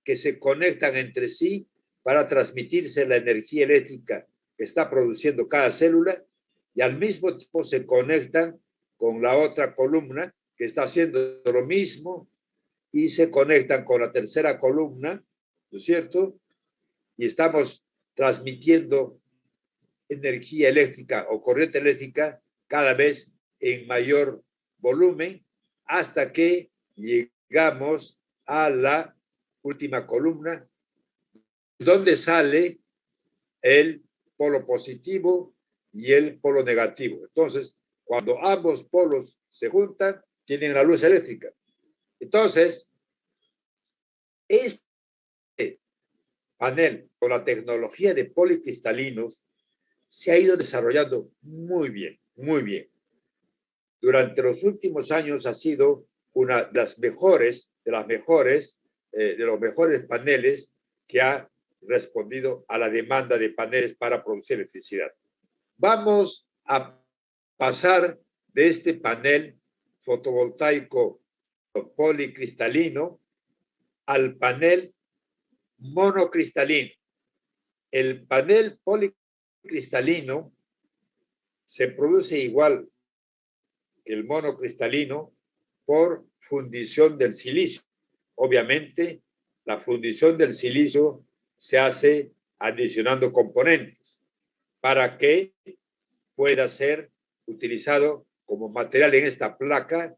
que se conectan entre sí para transmitirse la energía eléctrica que está produciendo cada célula y al mismo tiempo se conectan con la otra columna que está haciendo lo mismo y se conectan con la tercera columna, ¿no es cierto? Y estamos transmitiendo energía eléctrica o corriente eléctrica cada vez en mayor volumen hasta que llegamos a la última columna donde sale el polo positivo y el polo negativo. Entonces, cuando ambos polos se juntan, tienen la luz eléctrica. Entonces, este panel con la tecnología de policristalinos se ha ido desarrollando muy bien, muy bien. Durante los últimos años ha sido una de las mejores, de los mejores paneles que ha respondido a la demanda de paneles para producir electricidad. Vamos a pasar de este panel fotovoltaico policristalino al panel monocristalino. El panel policristalino se produce igual que el monocristalino por fundición del silicio. Obviamente, la fundición del silicio se hace adicionando componentes para que pueda ser utilizado como material en esta placa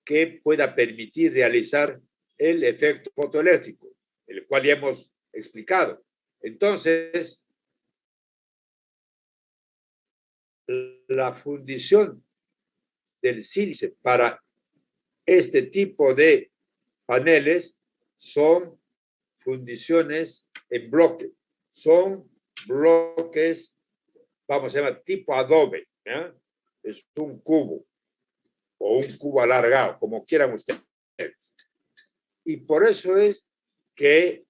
que pueda permitir realizar el efecto fotoeléctrico, el cual ya hemos explicado. Entonces, la fundición del silicio para este tipo de paneles son fundiciones en bloque. Son bloques, vamos a llamar tipo adobe, ¿eh? Es un cubo o un cubo alargado, como quieran ustedes. Y por eso es que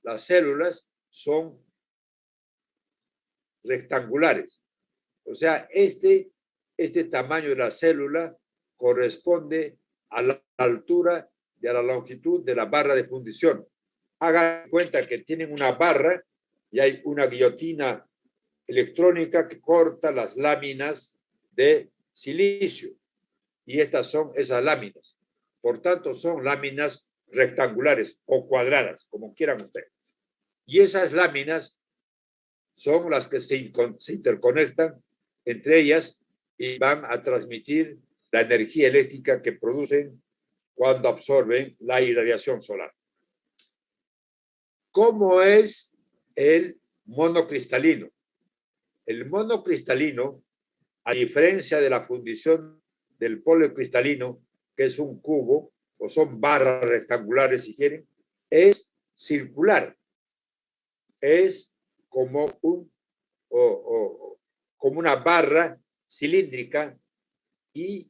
las células son rectangulares. O sea, este tamaño de la célula corresponde a la altura y a la longitud de la barra de fundición. Hagan cuenta que tienen una barra y hay una guillotina electrónica que corta las láminas de silicio. Y estas son esas láminas. Por tanto, son láminas rectangulares o cuadradas, como quieran ustedes. Y esas láminas son las que se interconectan entre ellas y van a transmitir la energía eléctrica que producen cuando absorben la irradiación solar. ¿Cómo es el monocristalino? El monocristalino, a diferencia de la fundición del policristalino, que es un cubo o son barras rectangulares si quieren, es circular. Es como como una barra cilíndrica y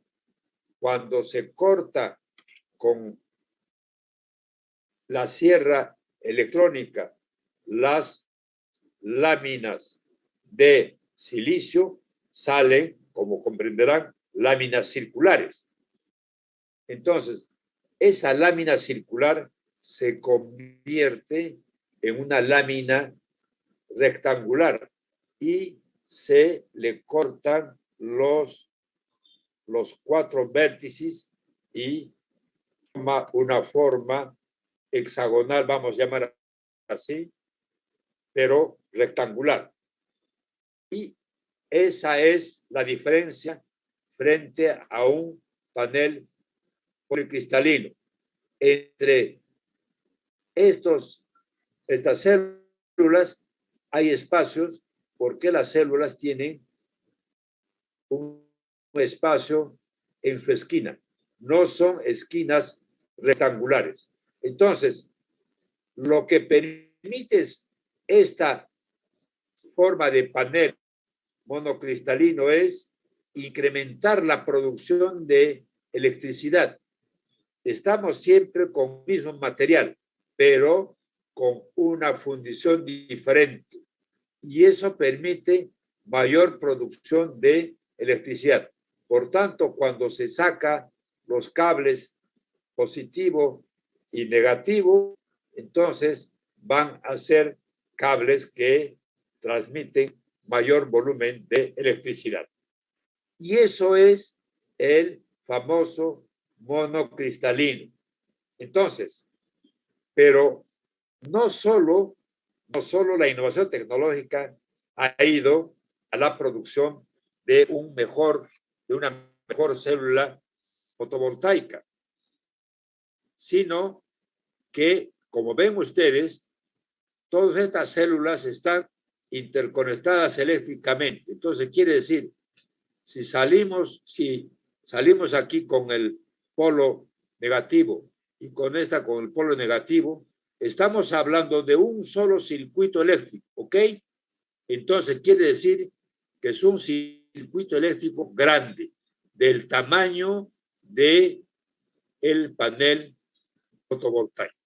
cuando se corta con la sierra electrónica las láminas de silicio, salen, como comprenderán, láminas circulares. Entonces, esa lámina circular se convierte en una lámina rectangular y se le cortan los 4 vértices y toma una forma hexagonal, vamos a llamar así, pero rectangular. Y esa es la diferencia frente a un panel policristalino. Entre estas células hay espacios porque las células tienen un espacio en su esquina. No son esquinas rectangulares. Entonces, lo que permite esta forma de panel monocristalino es incrementar la producción de electricidad. Estamos siempre con el mismo material, pero con una fundición diferente. Y eso permite mayor producción de electricidad. Por tanto, cuando se saca los cables positivo y negativo, entonces van a ser cables que transmiten mayor volumen de electricidad. Y eso es el famoso monocristalino. Entonces, pero no solo la innovación tecnológica ha ido a la producción de una mejor célula fotovoltaica, sino que, como ven ustedes, todas estas células están interconectadas eléctricamente. Entonces, quiere decir, si salimos aquí con el polo negativo y con el polo negativo, estamos hablando de un solo circuito eléctrico, ¿ok? Entonces, quiere decir que es un circuito eléctrico grande, del tamaño del panel fotovoltaico.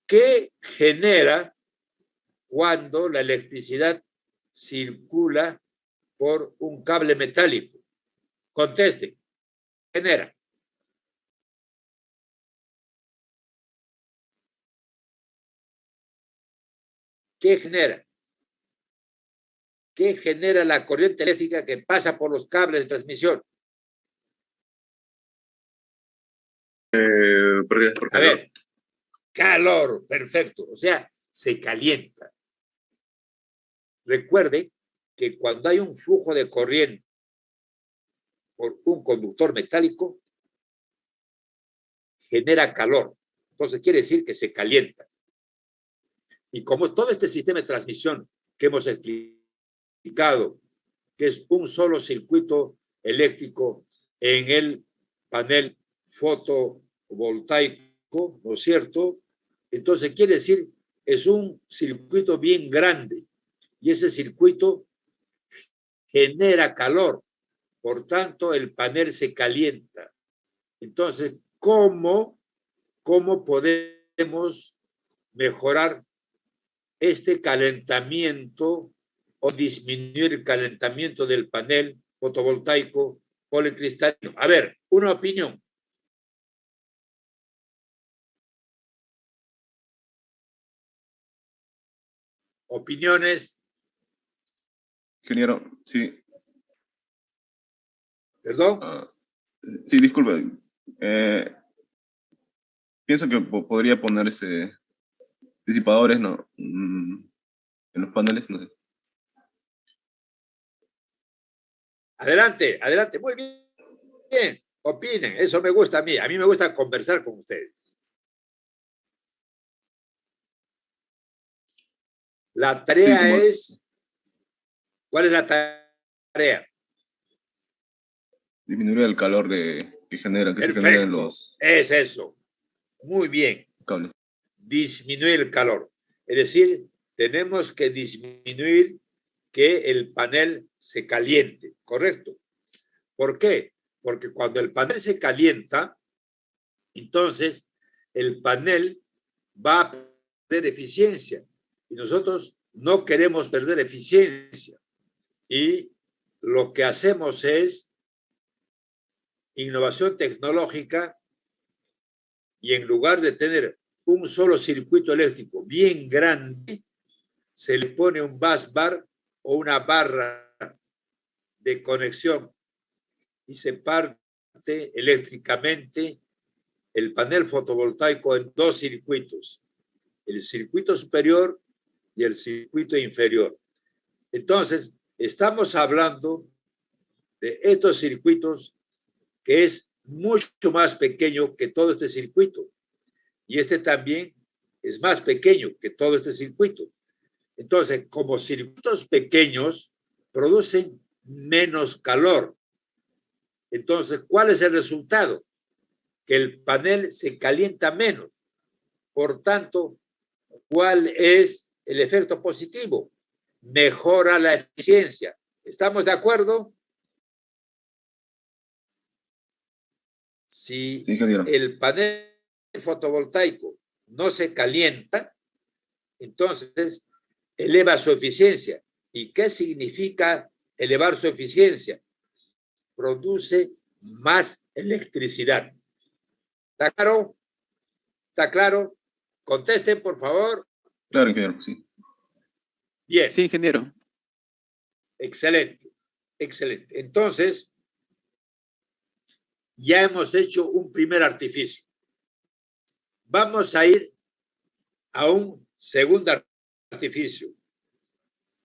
¿Qué genera cuando la electricidad circula por un cable metálico? Conteste. Genera. ¿Qué genera? ¿Qué genera la corriente eléctrica que pasa por los cables de transmisión? Por A ver, calor, perfecto. O sea, se calienta. Recuerde que cuando hay un flujo de corriente por un conductor metálico, genera calor. Entonces quiere decir que se calienta. Y como todo este sistema de transmisión que hemos explicado, que es un solo circuito eléctrico en el panel fotovoltaico, ¿no es cierto? Entonces quiere decir, es un circuito bien grande y ese circuito genera calor. Por tanto, el panel se calienta. Entonces, ¿cómo podemos mejorar este calentamiento o disminuir el calentamiento del panel fotovoltaico policristalino? A ver, una opinión. Opiniones. Ingeniero, sí. ¿Perdón? Sí, disculpa. Pienso que podría poner disipadores, ¿no? En los paneles, no sé. Adelante, adelante. Muy bien. Bien, opinen. Eso me gusta a mí. A mí me gusta conversar con ustedes. La tarea Sí, es... ¿Cuál es la tarea? disminuir el calor que se genera en Perfecto. los Es eso. Muy bien. cables. Disminuir el calor. Es decir, tenemos que disminuir que el panel se caliente, ¿correcto? ¿Por qué? Porque cuando el panel se calienta, entonces el panel va a perder eficiencia y nosotros no queremos perder eficiencia. Y lo que hacemos es innovación tecnológica y en lugar de tener un solo circuito eléctrico bien grande, se le pone un busbar o una barra de conexión y se parte eléctricamente el panel fotovoltaico en dos circuitos, el circuito superior y el circuito inferior. Entonces, estamos hablando de estos circuitos que es mucho más pequeño que todo este circuito. Y este también es más pequeño que todo este circuito. Entonces, como circuitos pequeños producen menos calor. Entonces, ¿cuál es el resultado? Que el panel se calienta menos. Por tanto, ¿cuál es el efecto positivo? Mejora la eficiencia. ¿Estamos de acuerdo? Si Sí, ingeniero. el panel fotovoltaico no se calienta, entonces eleva su eficiencia. ¿Y qué significa elevar su eficiencia? Produce más electricidad. ¿Está claro? ¿Está claro? Contesten, por favor. Claro, ingeniero, sí. Bien. Sí, ingeniero. Excelente. Excelente. Entonces, ya hemos hecho un primer artificio. Vamos a ir a un segundo artificio.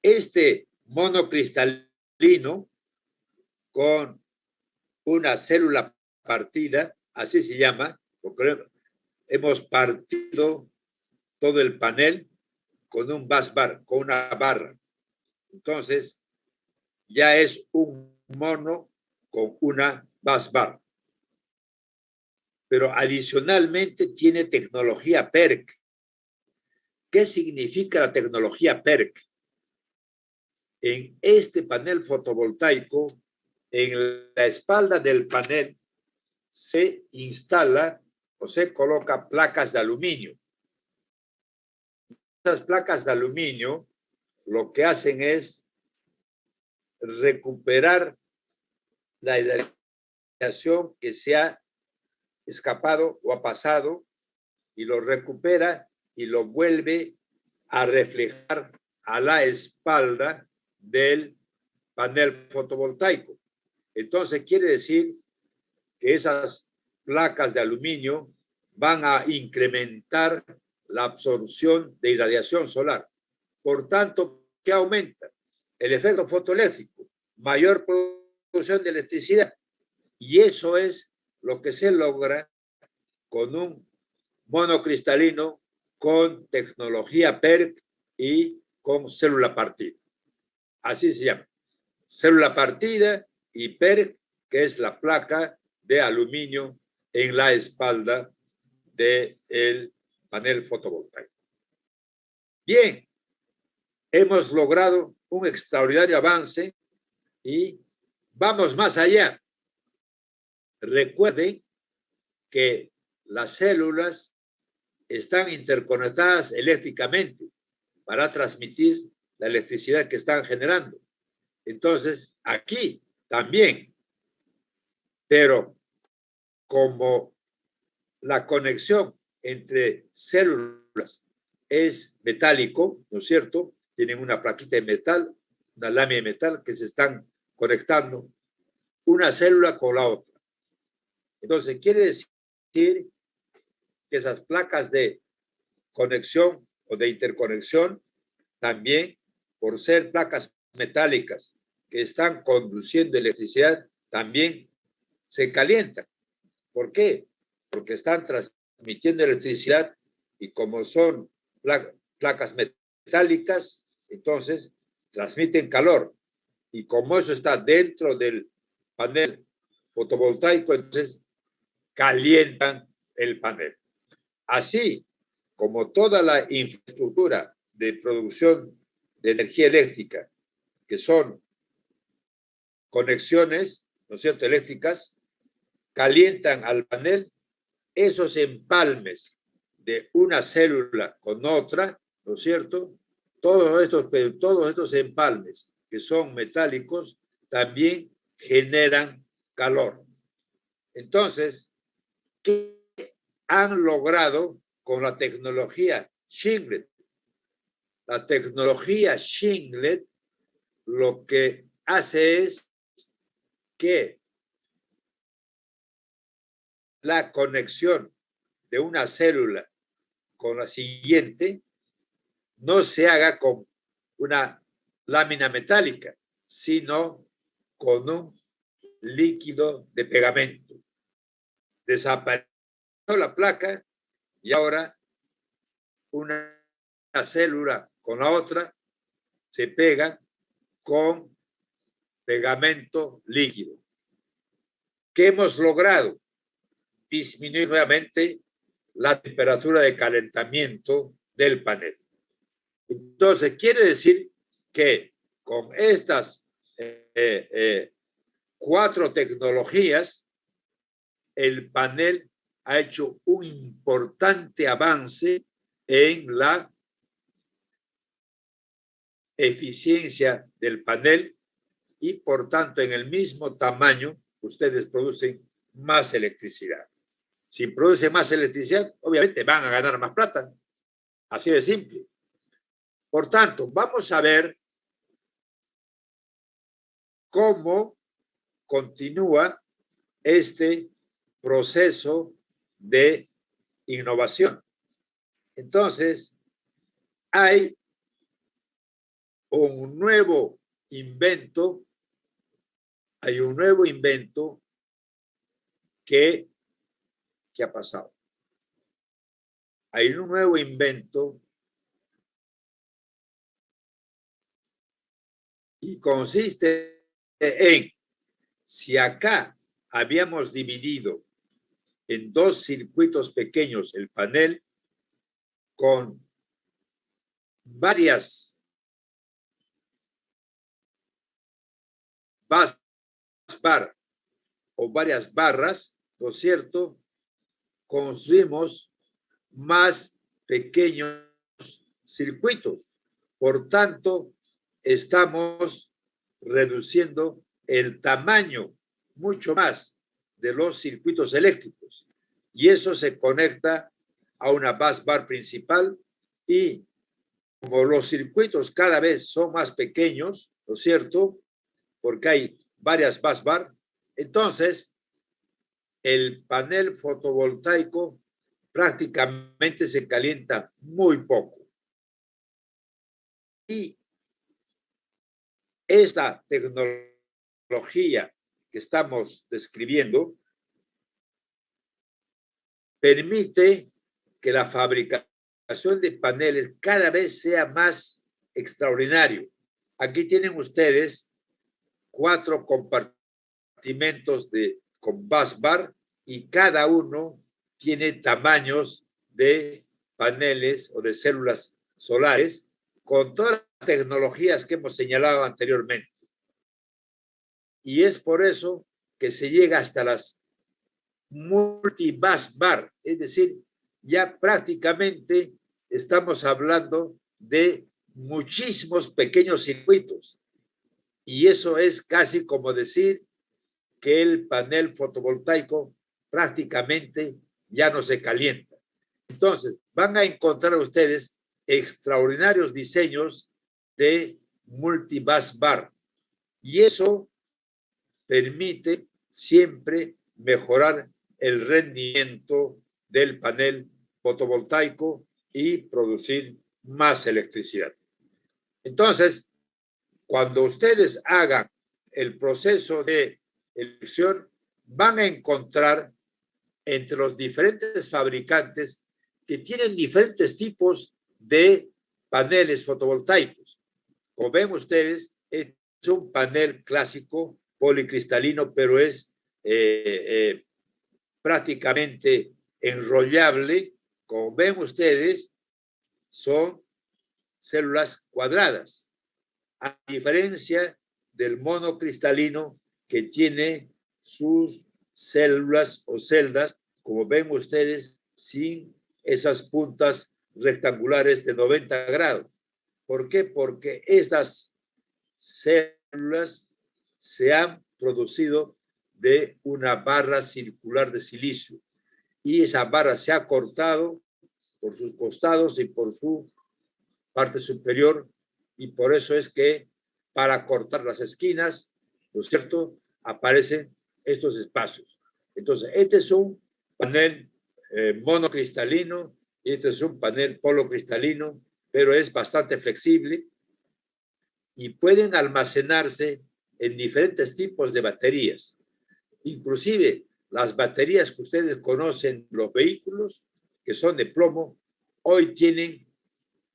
Este monocristalino con una célula partida, así se llama, porque hemos partido todo el panel con un busbar, con una barra. Entonces, ya es un mono con una busbar. Pero adicionalmente tiene tecnología PERC. ¿Qué significa la tecnología PERC? En este panel fotovoltaico, en la espalda del panel, se instala o se coloca placas de aluminio. Estas placas de aluminio lo que hacen es recuperar la radiación que se ha escapado o ha pasado y lo recupera y lo vuelve a reflejar a la espalda del panel fotovoltaico. Entonces quiere decir que esas placas de aluminio van a incrementar la absorción de irradiación solar. Por tanto, ¿qué aumenta? El efecto fotoeléctrico, mayor producción de electricidad. Y eso es lo que se logra con un monocristalino con tecnología PERC y con célula partida. Así se llama. Célula partida y PERC, que es la placa de aluminio en la espalda del panel fotovoltaico. Bien, hemos logrado un extraordinario avance y vamos más allá. Recuerden que las células están interconectadas eléctricamente para transmitir la electricidad que están generando. Entonces, aquí también, pero como la conexión entre células es metálico, ¿no es cierto? Tienen una plaquita de metal, una lámina de metal que se están conectando. una célula con la otra. Entonces, quiere decir que esas placas de conexión o de interconexión también, por ser placas metálicas que están conduciendo electricidad, también se calientan. ¿Por qué? Porque están transmitiendo electricidad y como son placas metálicas, entonces transmiten calor. Y como eso está dentro del panel fotovoltaico, entonces calientan el panel. Así como toda la infraestructura de producción de energía eléctrica, que son conexiones, ¿no es cierto?, eléctricas, calientan al panel, esos empalmes de una célula con otra, ¿no es cierto?, todos estos empalmes que son metálicos también generan calor. Entonces, ¿qué han logrado con la tecnología Shinglet? La tecnología Shinglet lo que hace es que la conexión de una célula con la siguiente no se haga con una lámina metálica, sino con un líquido de pegamento. Desapareció la placa y ahora una célula con la otra se pega con pegamento líquido. ¿Qué hemos logrado? Disminuir nuevamente la temperatura de calentamiento del panel. Entonces, quiere decir que con estas 4 tecnologías, el panel ha hecho un importante avance en la eficiencia del panel y, por tanto, en el mismo tamaño, ustedes producen más electricidad. Si producen más electricidad, obviamente van a ganar más plata. Así de simple. Por tanto, vamos a ver cómo continúa este proceso de innovación. Entonces, hay un nuevo invento, que ha pasado. Hay un nuevo invento y consiste en, si acá habíamos dividido en 2 circuitos pequeños el panel con varias busbar o varias barras, ¿no es cierto?, construimos más pequeños circuitos. Por tanto, estamos reduciendo el tamaño mucho más de los circuitos eléctricos. Y eso se conecta a una busbar principal y como los circuitos cada vez son más pequeños, ¿no es cierto?, porque hay varias busbar, entonces el panel fotovoltaico prácticamente se calienta muy poco. Y esta tecnología que estamos describiendo permite que la fabricación de paneles cada vez sea más extraordinario. Aquí tienen ustedes 4 compartimentos con busbar y cada uno tiene tamaños de paneles o de células solares con todas las tecnologías que hemos señalado anteriormente. Y es por eso que se llega hasta las multi-busbar, es decir, ya prácticamente estamos hablando de muchísimos pequeños circuitos. Y eso es casi como decir que el panel fotovoltaico prácticamente ya no se calienta. Entonces, van a encontrar ustedes extraordinarios diseños de multibusbar. Y eso permite siempre mejorar el rendimiento del panel fotovoltaico y producir más electricidad. Entonces, cuando ustedes hagan el proceso de elección, van a encontrar entre los diferentes fabricantes que tienen diferentes tipos de paneles fotovoltaicos. Como ven ustedes, es un panel clásico policristalino, pero es prácticamente enrollable. Como ven ustedes, son células cuadradas, a diferencia del monocristalino que tiene sus células o celdas, como ven ustedes, sin esas puntas rectangulares de 90 grados. ¿Por qué? Porque estas células se han producido de una barra circular de silicio y esa barra se ha cortado por sus costados y por su parte superior, y por eso es que para cortar las esquinas, ¿no es cierto?, aparecen estos espacios. Entonces, este es un panel monocristalino y este es un panel polocristalino, pero es bastante flexible y pueden almacenarse en diferentes tipos de baterías. Inclusive las baterías que ustedes conocen, los vehículos, que son de plomo, hoy tienen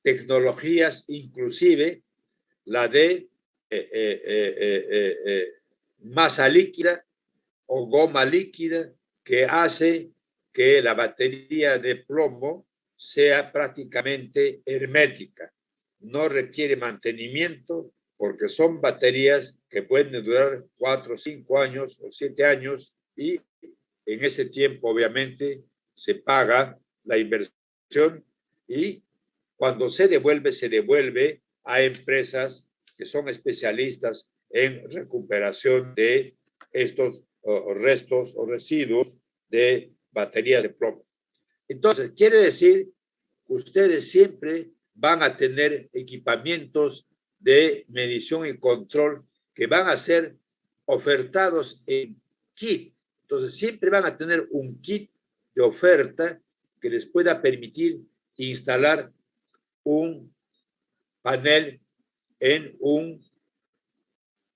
tecnologías, inclusive la de masa líquida o goma líquida, que hace que la batería de plomo sea prácticamente hermética. No requiere mantenimiento porque son baterías que pueden durar 4, 5 años o 7 años y en ese tiempo obviamente se paga la inversión y cuando se devuelve a empresas que son especialistas en recuperación de estos restos o residuos de baterías de plomo. Entonces, quiere decir que ustedes siempre van a tener equipamientos de medición y control que van a ser ofertados en kit. Entonces, siempre van a tener un kit de oferta que les pueda permitir instalar un panel en un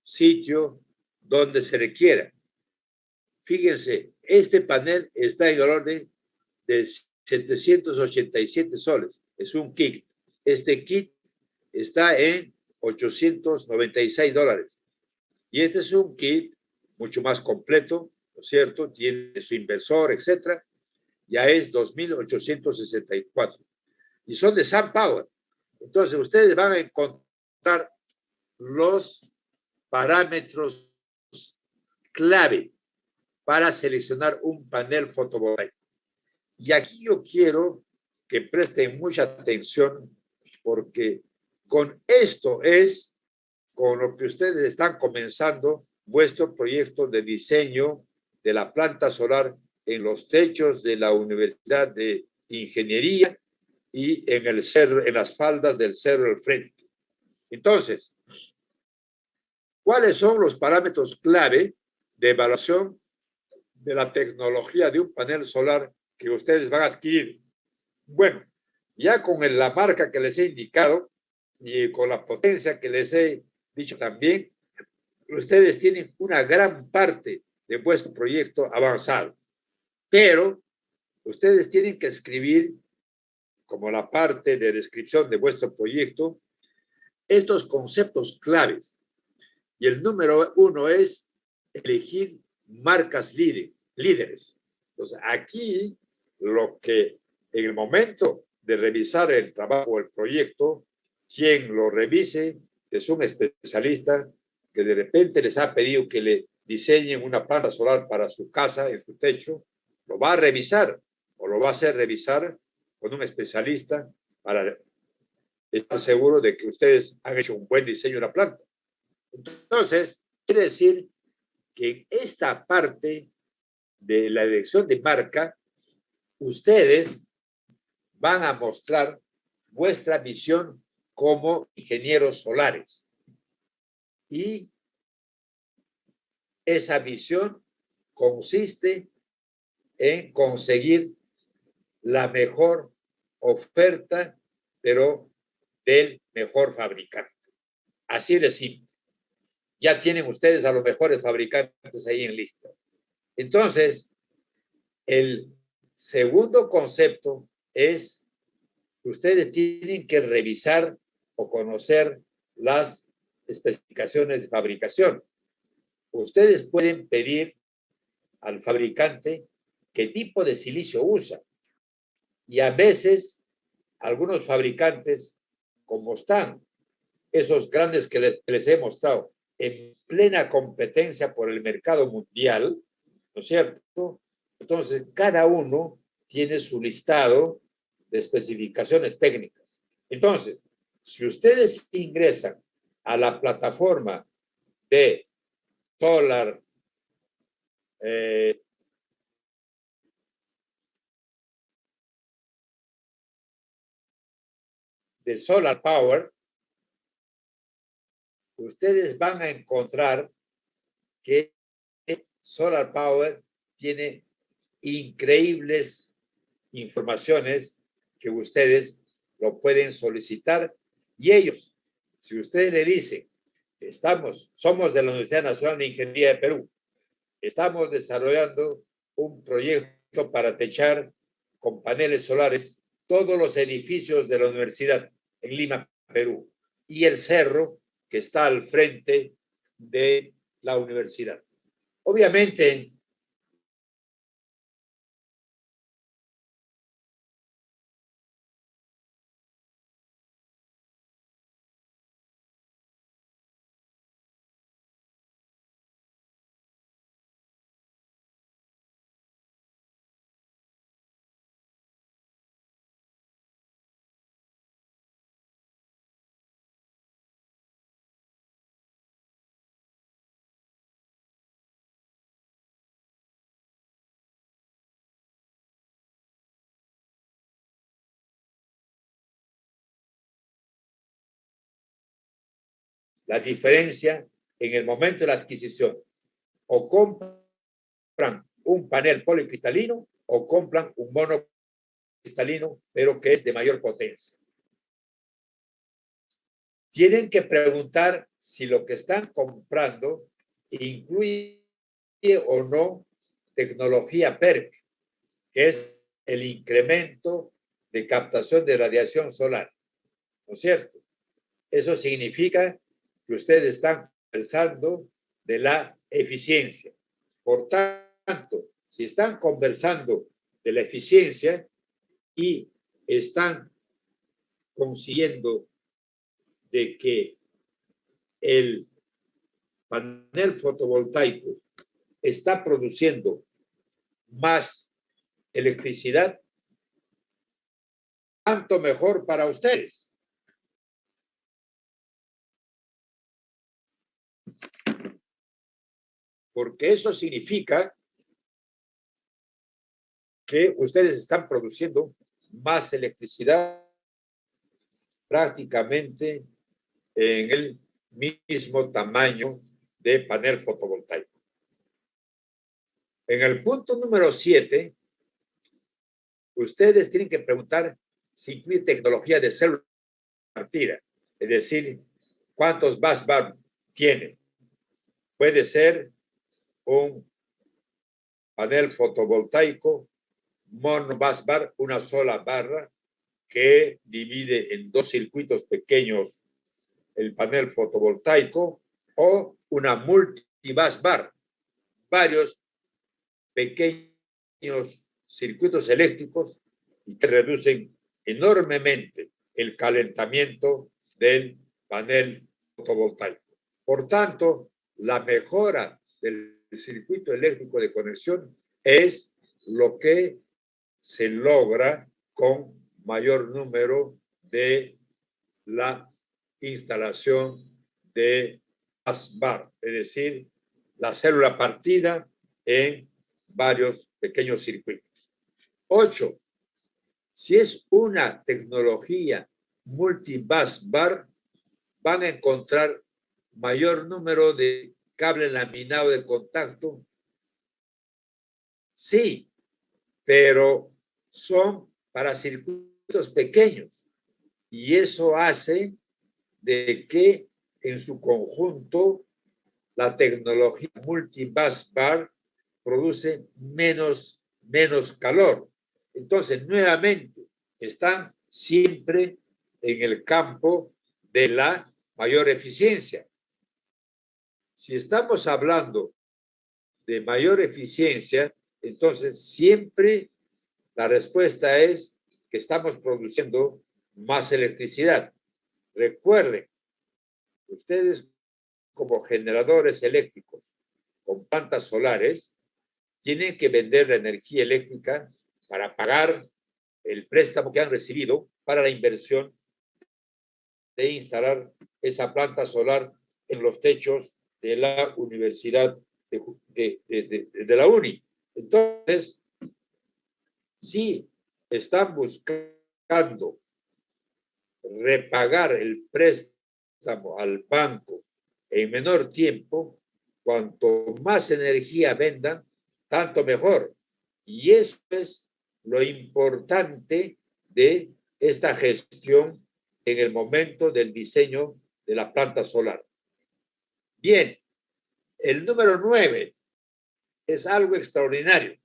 sitio donde se requiera. Fíjense, este panel está en el orden de 787 soles. Es un kit. Este kit está en $896. Y este es un kit mucho más completo, ¿no es cierto? Tiene su inversor, etcétera. Ya es 2.864. Y son de SunPower. Entonces, ustedes van a encontrar los parámetros clave para seleccionar un panel fotovoltaico. Y aquí yo quiero que presten mucha atención porque con esto es con lo que ustedes están comenzando vuestro proyecto de diseño de la planta solar en los techos de la Universidad de Ingeniería y en el cerro, en las faldas del Cerro del Frente. Entonces, ¿cuáles son los parámetros clave de evaluación de la tecnología de un panel solar que ustedes van a adquirir? Bueno, ya con la marca que les he indicado y con la potencia que les he dicho también, ustedes tienen una gran parte de vuestro proyecto avanzado. Pero ustedes tienen que escribir, como la parte de descripción de vuestro proyecto, estos conceptos claves. Y el número 1 es elegir marcas líderes. Entonces, aquí lo que en el momento de revisar el trabajo o el proyecto, quien lo revise es un especialista que de repente les ha pedido que le diseñen una planta solar para su casa, en su techo, lo va a revisar o lo va a hacer revisar con un especialista para estar seguro de que ustedes han hecho un buen diseño de la planta. Entonces, quiere decir que en esta parte de la elección de marca, ustedes van a mostrar vuestra visión como ingenieros solares. Y esa visión consiste en conseguir la mejor oferta, pero del mejor fabricante. Así de simple. Ya tienen ustedes a los mejores fabricantes ahí en lista. Entonces, el segundo concepto es que ustedes tienen que revisar o conocer las especificaciones de fabricación. Ustedes pueden pedir al fabricante qué tipo de silicio usa. Y a veces, algunos fabricantes, como están esos grandes que les he mostrado, en plena competencia por el mercado mundial, ¿no es cierto? Entonces, cada uno tiene su listado de especificaciones técnicas. Entonces, si ustedes ingresan a la plataforma de Solar de Solar Power, ustedes van a encontrar que Solar Power tiene increíbles informaciones que ustedes lo pueden solicitar y ellos, si ustedes le dicen, somos de la Universidad Nacional de Ingeniería de Perú, estamos desarrollando un proyecto para techar con paneles solares todos los edificios de la universidad en Lima, Perú, y el cerro que está al frente de la universidad. Obviamente, la diferencia en el momento de la adquisición, o compran un panel policristalino o compran un monocristalino, pero que es de mayor potencia. Tienen que preguntar si lo que están comprando incluye o no tecnología PERC, que es el incremento de captación de radiación solar, ¿no es cierto? Eso significa que ustedes están conversando de la eficiencia. Por tanto, si están conversando de la eficiencia y están consiguiendo de que el panel fotovoltaico está produciendo más electricidad, tanto mejor para ustedes. Porque eso significa que ustedes están produciendo más electricidad prácticamente en el mismo tamaño de panel fotovoltaico. En el punto número 7, ustedes tienen que preguntar si incluye tecnología de célula partida, es decir, cuántos busbar tiene. Puede ser un panel fotovoltaico monobusbar, una sola barra que divide en dos circuitos pequeños el panel fotovoltaico, o una multibusbar, varios pequeños circuitos eléctricos y que reducen enormemente el calentamiento del panel fotovoltaico. Por tanto, la mejora del circuito eléctrico de conexión es lo que se logra con mayor número de la instalación de busbar, es decir, la célula partida en varios pequeños circuitos. 8. Si es una tecnología multibusbar, van a encontrar mayor número de cable laminado de contacto? Sí, pero son para circuitos pequeños y eso hace de que en su conjunto la tecnología multibusbar produce menos calor. Entonces, nuevamente, están siempre en el campo de la mayor eficiencia. Si estamos hablando de mayor eficiencia, entonces siempre la respuesta es que estamos produciendo más electricidad. Recuerden, ustedes como generadores eléctricos con plantas solares tienen que vender la energía eléctrica para pagar el préstamo que han recibido para la inversión de instalar esa planta solar en los techos de la universidad de la UNI. Entonces, si están buscando repagar el préstamo al banco en menor tiempo, cuanto más energía vendan, tanto mejor. Y eso es lo importante de esta gestión en el momento del diseño de la planta solar. Bien, el número 9 es algo extraordinario.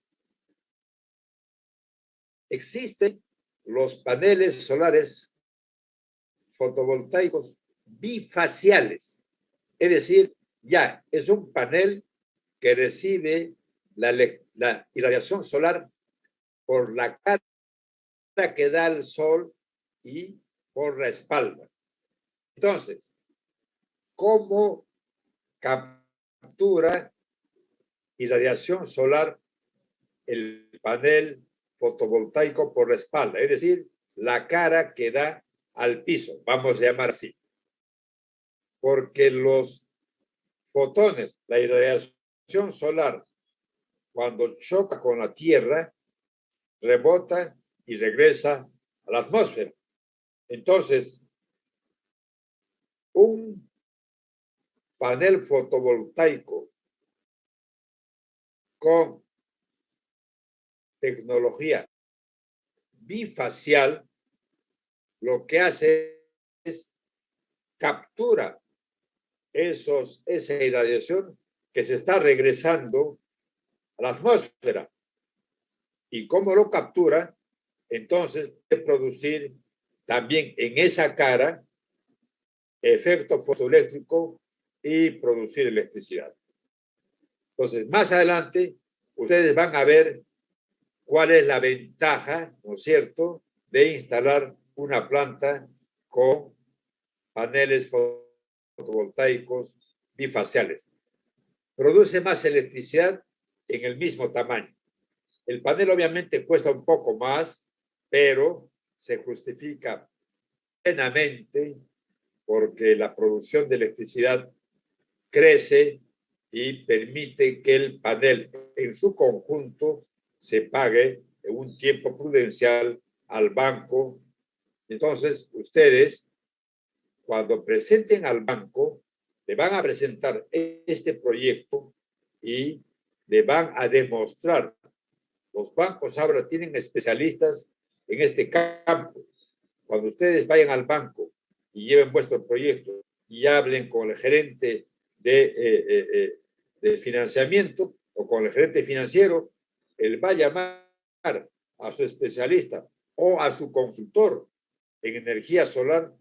Existen los paneles solares fotovoltaicos bifaciales, es decir, ya es un panel que recibe la irradiación solar por la cara que da el sol y por la espalda. Entonces, ¿cómo captura irradiación solar el panel fotovoltaico por la espalda? Es decir, la cara que da al piso, vamos a llamar así. Porque los fotones, la irradiación solar, cuando choca con la Tierra, rebota y regresa a la atmósfera. Entonces, un panel fotovoltaico con tecnología bifacial, lo que hace es captura esa irradiación que se está regresando a la atmósfera. ¿Y cómo lo captura? Entonces puede producir también en esa cara efecto fotoeléctrico y producir electricidad. Entonces, más adelante, ustedes van a ver cuál es la ventaja, ¿no es cierto?, de instalar una planta con paneles fotovoltaicos bifaciales. Produce más electricidad en el mismo tamaño. El panel obviamente cuesta un poco más, pero se justifica plenamente porque la producción de electricidad crece y permite que el panel en su conjunto se pague en un tiempo prudencial al banco. Entonces, ustedes, cuando presenten al banco, le van a presentar este proyecto y le van a demostrar. Los bancos ahora tienen especialistas en este campo. Cuando ustedes vayan al banco y lleven vuestro proyecto y hablen con el gerente de financiamiento o con el gerente financiero, él va a llamar a su especialista o a su consultor en energía solar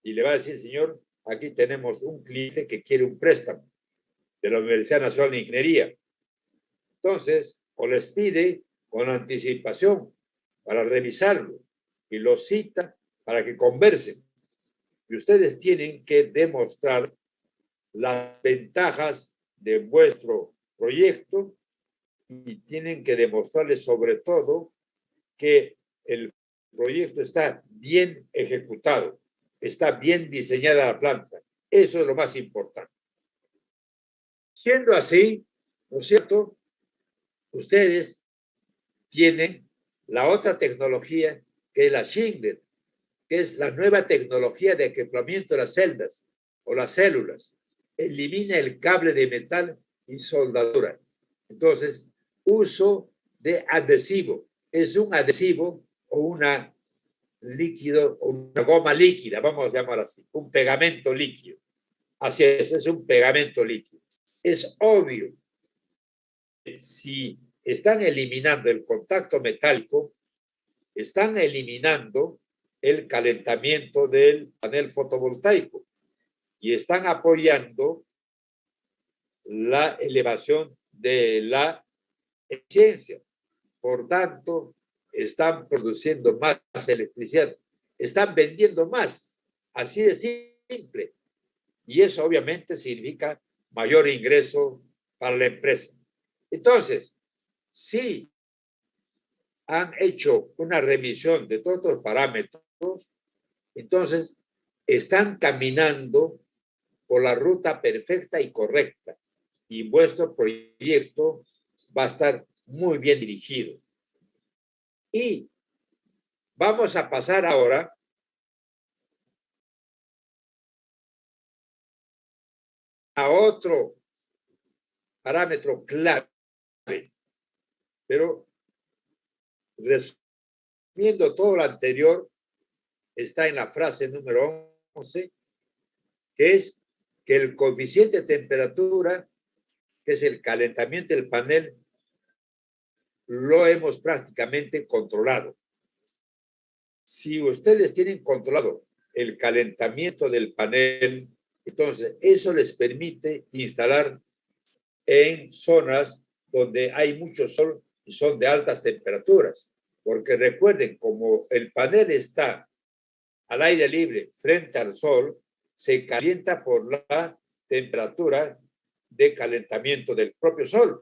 y le va a decir, señor, aquí tenemos un cliente que quiere un préstamo de la Universidad Nacional de Ingeniería. Entonces, o les pide con anticipación para revisarlo y lo cita para que conversen. Y ustedes tienen que demostrar las ventajas de vuestro proyecto y tienen que demostrarles sobre todo que el proyecto está bien ejecutado, está bien diseñada la planta. Eso es lo más importante. Siendo así, ¿no es cierto?, ustedes tienen la otra tecnología que es la Shinglet, que es la nueva tecnología de acoplamiento de las celdas o las células. elimina el cable de metal y soldadura. Entonces, uso de adhesivo. Es un adhesivo o una líquido, o una goma líquida, vamos a llamar así, un pegamento líquido. Así es un pegamento líquido. Es obvio, si están eliminando el contacto metálico, están eliminando el calentamiento del panel fotovoltaico y están apoyando la elevación de la eficiencia. Por tanto, están produciendo más electricidad, están vendiendo más, así de simple. Y eso obviamente significa mayor ingreso para la empresa. Entonces, si han hecho una revisión de todos los parámetros, entonces están caminando por la ruta perfecta y correcta. Y vuestro proyecto va a estar muy bien dirigido. Y vamos a pasar ahora a otro parámetro clave, pero resumiendo todo lo anterior, está en la frase número 11, que es que el coeficiente de temperatura, que es el calentamiento del panel, lo hemos prácticamente controlado. Si ustedes tienen controlado el calentamiento del panel, entonces eso les permite instalar en zonas donde hay mucho sol y son de altas temperaturas. Porque recuerden, como el panel está al aire libre frente al sol, se calienta por la temperatura de calentamiento del propio sol.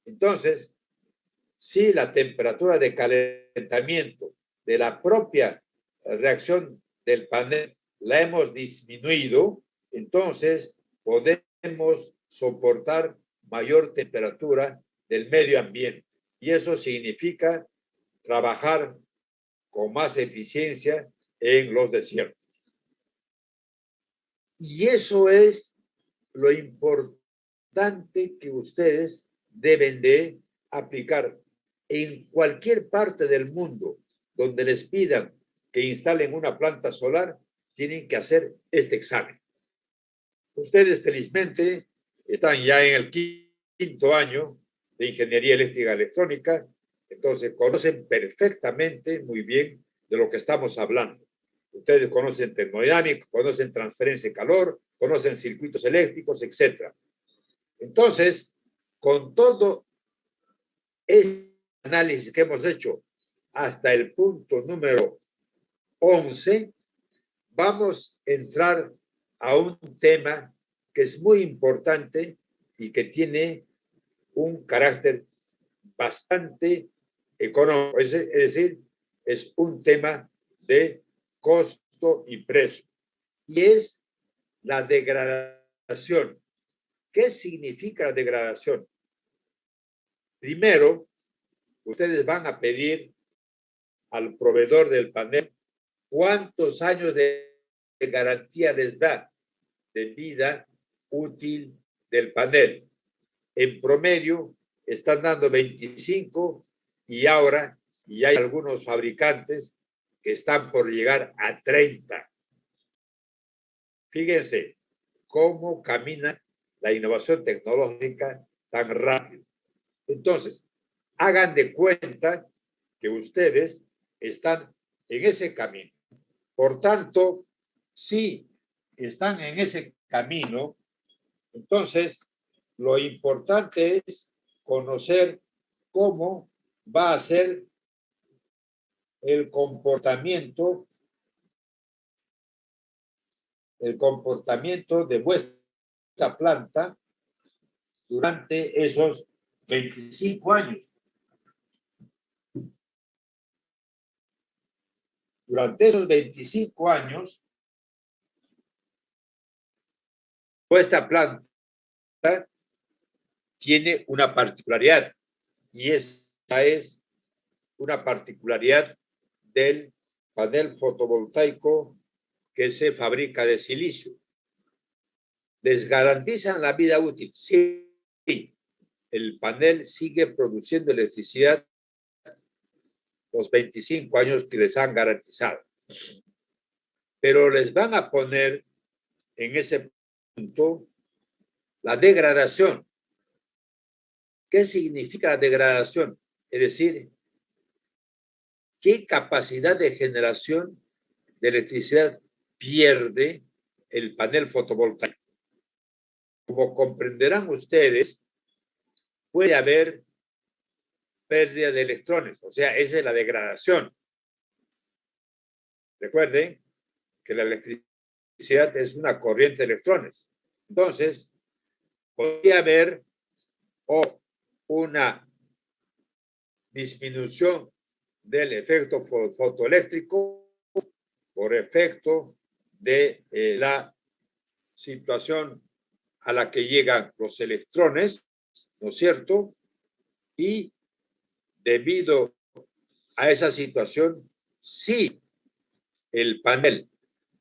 Entonces, si la temperatura de calentamiento de la propia reacción del panel la hemos disminuido, entonces podemos soportar mayor temperatura del medio ambiente. Y eso significa trabajar con más eficiencia en los desiertos. Y eso es lo importante que ustedes deben de aplicar en cualquier parte del mundo donde les pidan que instalen una planta solar, tienen que hacer este examen. Ustedes felizmente están ya en el quinto año de Ingeniería Eléctrica y Electrónica, entonces conocen perfectamente muy bien de lo que estamos hablando. Ustedes conocen termodinámica, conocen transferencia de calor, conocen circuitos eléctricos, etc. Entonces, con todo este análisis que hemos hecho hasta el punto número 11, vamos a entrar a un tema que es muy importante y que tiene un carácter bastante económico, es decir, es un tema de costo y precio, y es la degradación. ¿Qué significa la degradación? Primero, ustedes van a pedir al proveedor del panel cuántos años de garantía les da de vida útil del panel. En promedio están dando 25 y ahora y hay algunos fabricantes que están por llegar a 30. Fíjense cómo camina la innovación tecnológica tan rápido. Entonces, hagan de cuenta que ustedes están en ese camino. Por tanto, si están en ese camino, entonces lo importante es conocer cómo va a ser el comportamiento de vuestra planta durante esos 25 años. Durante esos 25 años, vuestra planta tiene una particularidad, y esa es una particularidad del panel fotovoltaico que se fabrica de silicio. ¿Les garantizan la vida útil? Sí. El panel sigue produciendo electricidad los 25 años que les han garantizado. Pero les van a poner en ese punto la degradación. ¿Qué significa la degradación? Es decir, ¿qué capacidad de generación de electricidad pierde el panel fotovoltaico? Como comprenderán ustedes, puede haber pérdida de electrones, o sea, esa es la degradación. Recuerden que la electricidad es una corriente de electrones. Entonces, podría haber una disminución del efecto fotoeléctrico por efecto de la situación a la que llegan los electrones, ¿no es cierto? Y debido a esa situación, si el panel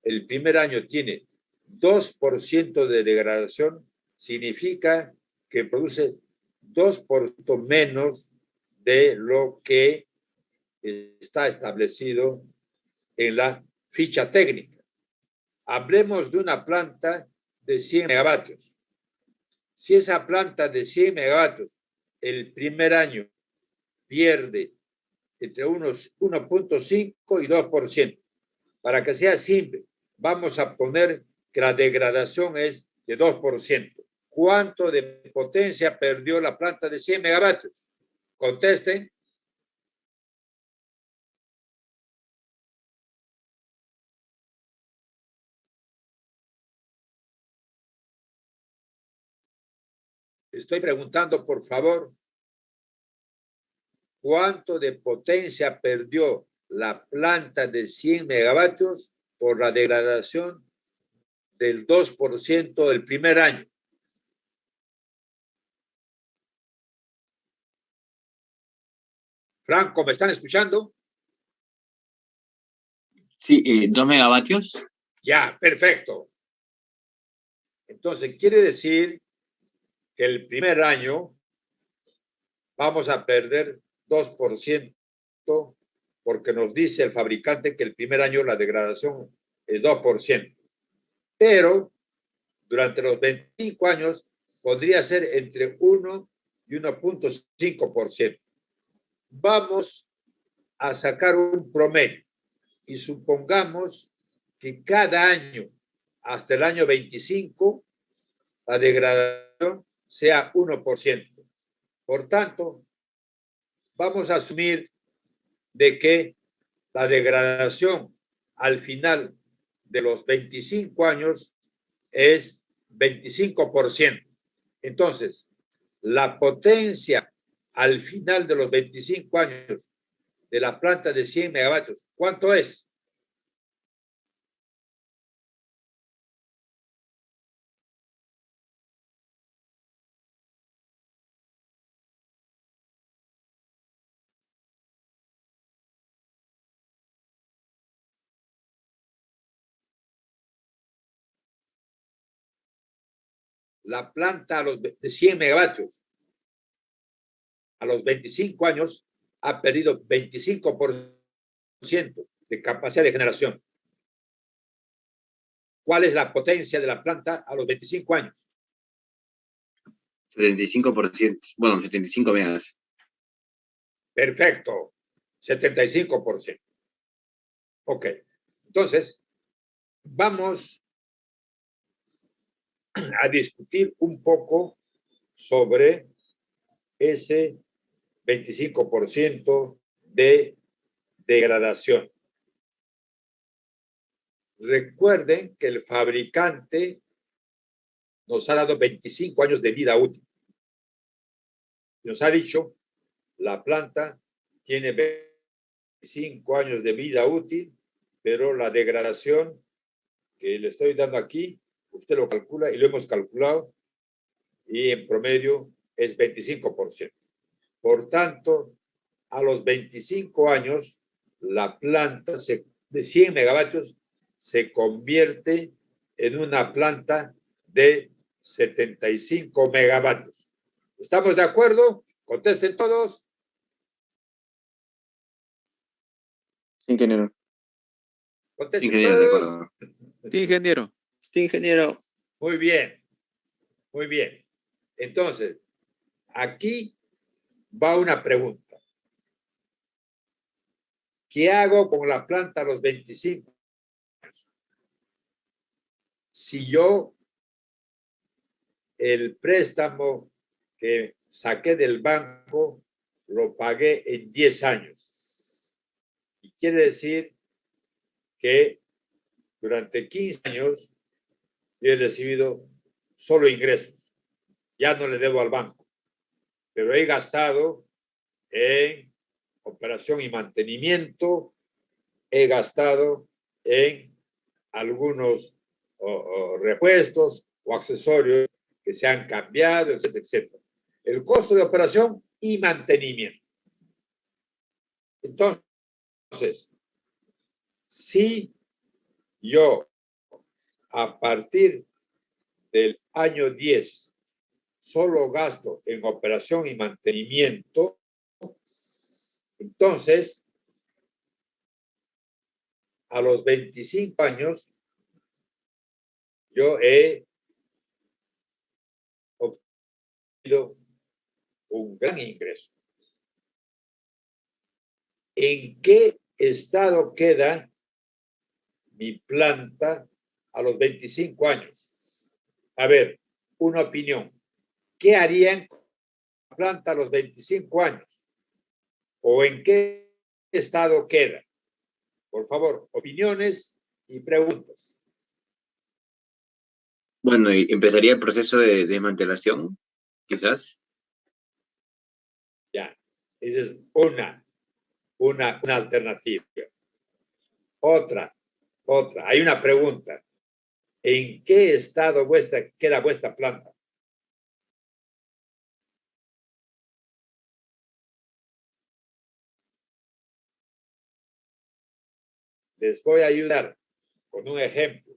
el primer año tiene 2% de degradación, significa que produce 2% menos de lo que está establecido en la ficha técnica. Hablemos de una planta de 100 megavatios. Si esa planta de 100 megavatios el primer año pierde entre unos 1.5 y 2%, para que sea simple, vamos a poner que la degradación es de 2%. ¿Cuánto de potencia perdió la planta de 100 megavatios? Contesten. Estoy preguntando, por favor, ¿cuánto de potencia perdió la planta de 100 megavatios por la degradación del 2% del primer año? Franco, ¿me están escuchando? Sí, 2 megavatios. Ya, perfecto. Entonces, quiere decir que el primer año vamos a perder 2% porque nos dice el fabricante que el primer año la degradación es 2%. Pero durante los 25 años podría ser entre 1 y 1.5%. Vamos a sacar un promedio y supongamos que cada año, hasta el año 25, la degradación sea 1%. Por tanto, vamos a asumir de que la degradación al final de los 25 años es 25%. Entonces, la potencia al final de los 25 años de la planta de 100 megavatios, ¿cuánto es? La planta de 100 megavatios a los 25 años ha perdido 25% de capacidad de generación. ¿Cuál es la potencia de la planta a los 25 años? 75%. Bueno, 75 megas. Perfecto. 75%. Ok. Entonces, vamos a discutir un poco sobre ese 25% de degradación. Recuerden que el fabricante nos ha dado 25 años de vida útil. Nos ha dicho, la planta tiene 25 años de vida útil, pero la degradación que le estoy dando aquí, usted lo calcula y lo hemos calculado, y en promedio es 25%. Por tanto, a los 25 años, la planta de 100 megavatios se convierte en una planta de 75 megavatios. ¿Estamos de acuerdo? Contesten todos. Sí, ingeniero. Contesten Ingeniero, de todos. acuerdo. Sí, ingeniero. Sí, ingeniero. Muy bien. Muy bien. Entonces, aquí va una pregunta. ¿Qué hago con la planta a los 25 años? Si yo el préstamo que saqué del banco lo pagué en 10 años. Y quiere decir que durante 15 años yo he recibido solo ingresos. Ya no le debo al banco, pero he gastado en operación y mantenimiento, he gastado en algunos repuestos o accesorios que se han cambiado, etcétera, etcétera. El costo de operación y mantenimiento. Entonces, si yo a partir del año 10 solo gasto en operación y mantenimiento, entonces a los 25 años yo he obtenido un gran ingreso. ¿En qué estado queda mi planta a los 25 años? A ver, una opinión. ¿Qué harían con la planta a los 25 años? ¿O en qué estado queda? Por favor, opiniones y preguntas. Bueno, y empezaría el proceso de desmantelación, quizás. Ya, esa es una alternativa. Otra. Hay una pregunta. ¿En qué estado queda vuestra planta? Les voy a ayudar con un ejemplo.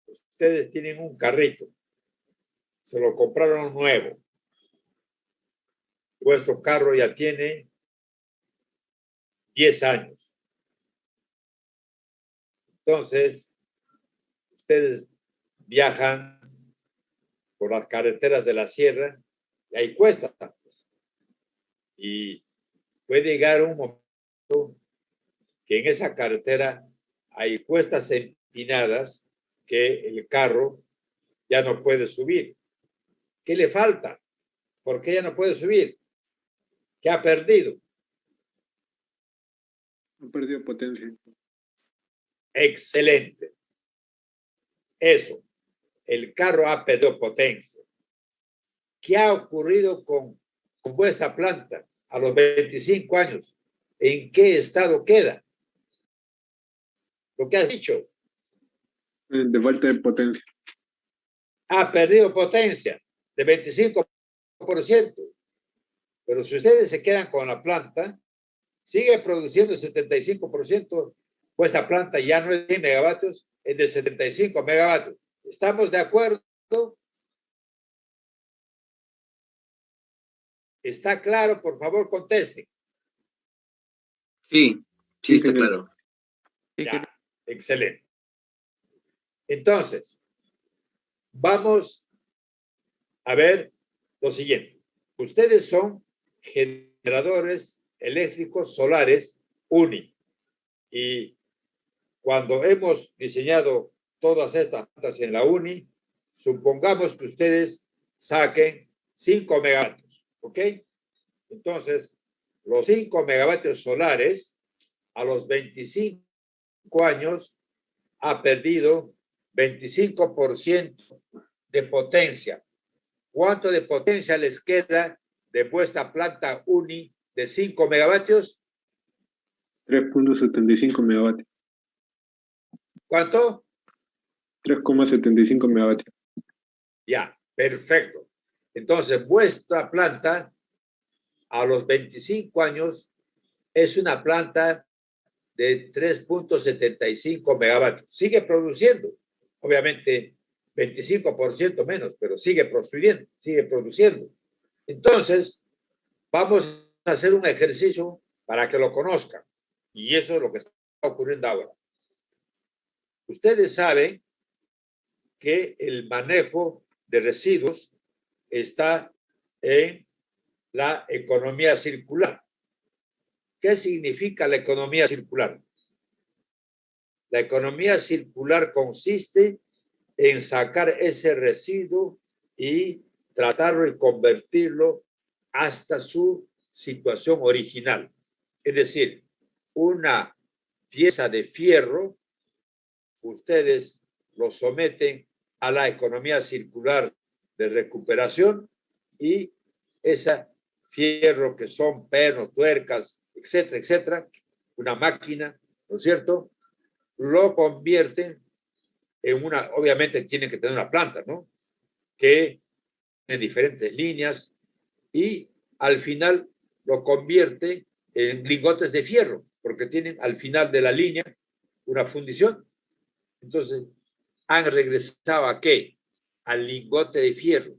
Ustedes tienen un carrito, se lo compraron nuevo. Vuestro carro ya tiene 10 años. Entonces, ustedes viajan por las carreteras de la sierra y hay cuestas. Y puede llegar un momento que en esa carretera hay cuestas empinadas que el carro ya no puede subir. ¿Qué le falta? ¿Por qué ya no puede subir? ¿Qué ha perdido? Han perdido potencia. Excelente. Eso. El carro ha perdido potencia. ¿Qué ha ocurrido con vuestra planta a los 25 años? ¿En qué estado queda? Lo que has dicho. De falta de potencia. Ha perdido potencia de 25%. Pero si ustedes se quedan con la planta, sigue produciendo 75%. Vuestra planta ya no es de 100 megavatios, es de 75 megavatios. ¿Estamos de acuerdo? ¿Está claro? Por favor, contesten. Sí, sí, está claro. Ya, excelente. Entonces, vamos a ver lo siguiente. Ustedes son generadores eléctricos solares UNI. Y cuando hemos diseñado todas estas plantas en la UNI, supongamos que ustedes saquen 5 megavatios, ¿ok? Entonces, los 5 megavatios solares a los 25 años ha perdido 25% de potencia. ¿Cuánto de potencia les queda de vuestra planta UNI de 5 megavatios? 3.75 megavatios. ¿Cuánto? 3,75 megavatios. Ya, perfecto. Entonces, vuestra planta a los 25 años es una planta de 3.75 megavatios. Sigue produciendo, obviamente, 25% menos, pero sigue produciendo. Entonces, vamos a hacer un ejercicio para que lo conozcan. Y eso es lo que está ocurriendo ahora. Ustedes saben que el manejo de residuos está en la economía circular. ¿Qué significa la economía circular? La economía circular consiste en sacar ese residuo y tratarlo y convertirlo hasta su situación original. Es decir, una pieza de fierro, ustedes lo someten a la economía circular de recuperación y ese fierro que son pernos, tuercas, etcétera, etcétera, una máquina, ¿no es cierto?, lo convierten en una, obviamente tienen que tener una planta, ¿no?, que tiene diferentes líneas y al final lo convierte en lingotes de fierro, porque tienen al final de la línea una fundición. Entonces, han regresado ¿a qué? Al lingote de fierro,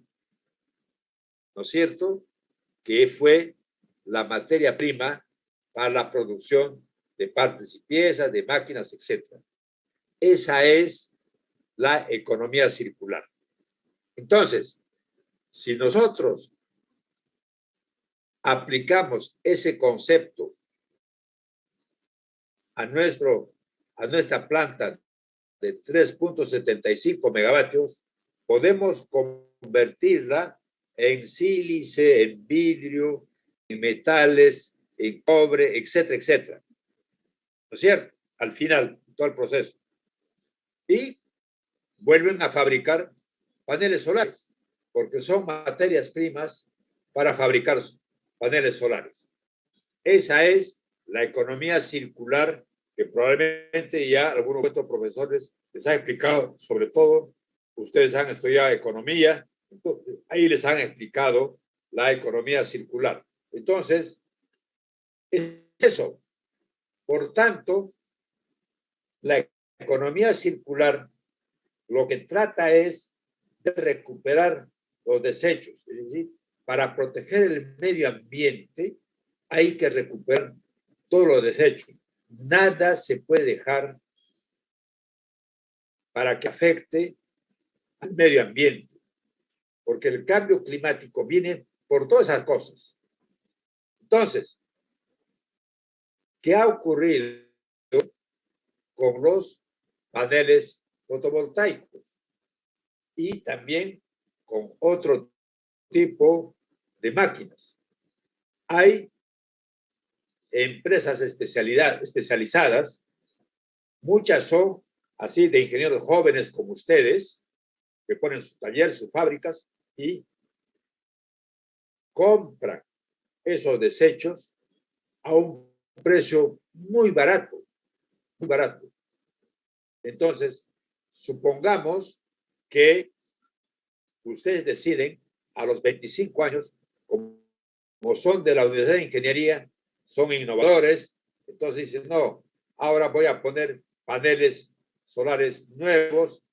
¿no es cierto?, que fue la materia prima para la producción de partes y piezas, de máquinas, etc. Esa es la economía circular. Entonces, si nosotros aplicamos ese concepto a nuestra planta de 3.75 megavatios, podemos convertirla en sílice, en vidrio, en metales, en cobre, etcétera, etcétera. ¿No es cierto? Al final, todo el proceso. Y vuelven a fabricar paneles solares, porque son materias primas para fabricar paneles solares. Esa es la economía circular que probablemente ya algunos de estos profesores les han explicado, sobre todo ustedes han estudiado economía, entonces, ahí les han explicado la economía circular. Entonces, es eso. Por tanto, la economía circular lo que trata es de recuperar los desechos. Es decir, para proteger el medio ambiente hay que recuperar todos los desechos. Nada se puede dejar para que afecte al medio ambiente, porque el cambio climático viene por todas esas cosas. Entonces, ¿qué ha ocurrido con los paneles fotovoltaicos? Y también con otro tipo de máquinas. Hay empresas especializadas, muchas son así de ingenieros jóvenes como ustedes, que ponen sus talleres, sus fábricas y compran esos desechos a un precio muy barato, muy barato. Entonces, supongamos que ustedes deciden a los 25 años, como son de la Universidad de Ingeniería, son innovadores, entonces dicen, no, ahora voy a poner paneles solares nuevos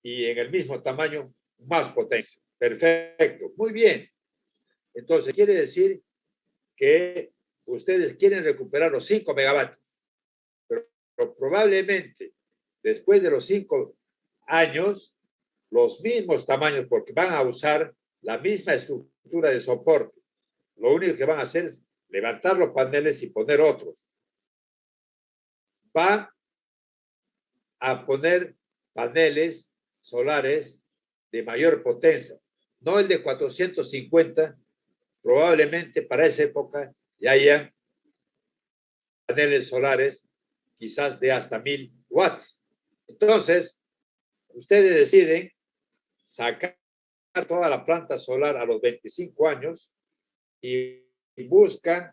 y en el mismo tamaño, más potencia. Perfecto, muy bien. Entonces, quiere decir que ustedes quieren recuperar los 5 megavatios, pero probablemente después de los 5 años, los mismos tamaños, porque van a usar la misma estructura de soporte. Lo único que van a hacer es levantar los paneles y poner otros. Van a poner paneles solares de mayor potencia, no el de 450, probablemente para esa época ya hayan paneles solares quizás de hasta 1000 watts. Entonces, ustedes deciden sacar toda la planta solar a los 25 años y buscan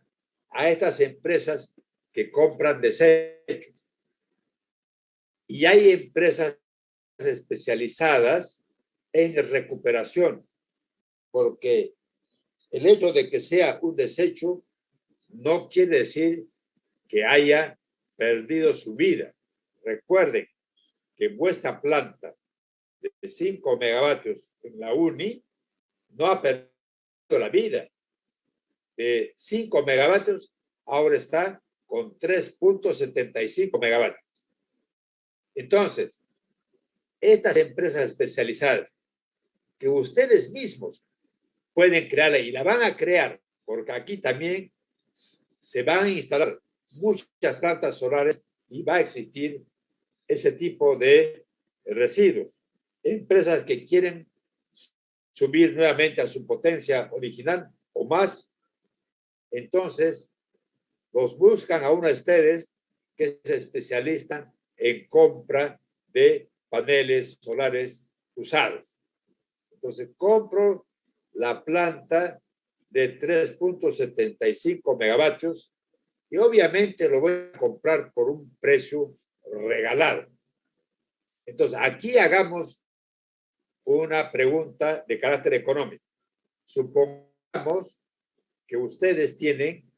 a estas empresas que compran desechos. Y hay empresas especializadas en recuperación, porque el hecho de que sea un desecho no quiere decir que haya perdido su vida. Recuerden que vuestra planta de 5 megavatios en la UNI no ha perdido la vida. De 5 megavatios, ahora está con 3.75 megavatios. Entonces, estas empresas especializadas que ustedes mismos pueden crearla y la van a crear, porque aquí también se van a instalar muchas plantas solares y va a existir ese tipo de residuos. Empresas que quieren subir nuevamente a su potencia original o más, entonces los buscan a ustedes que se especializan en compra de paneles solares usados. Entonces compro la planta de 3.75 megavatios y obviamente lo voy a comprar por un precio regalado. Entonces, aquí hagamos una pregunta de carácter económico. Supongamos que ustedes tienen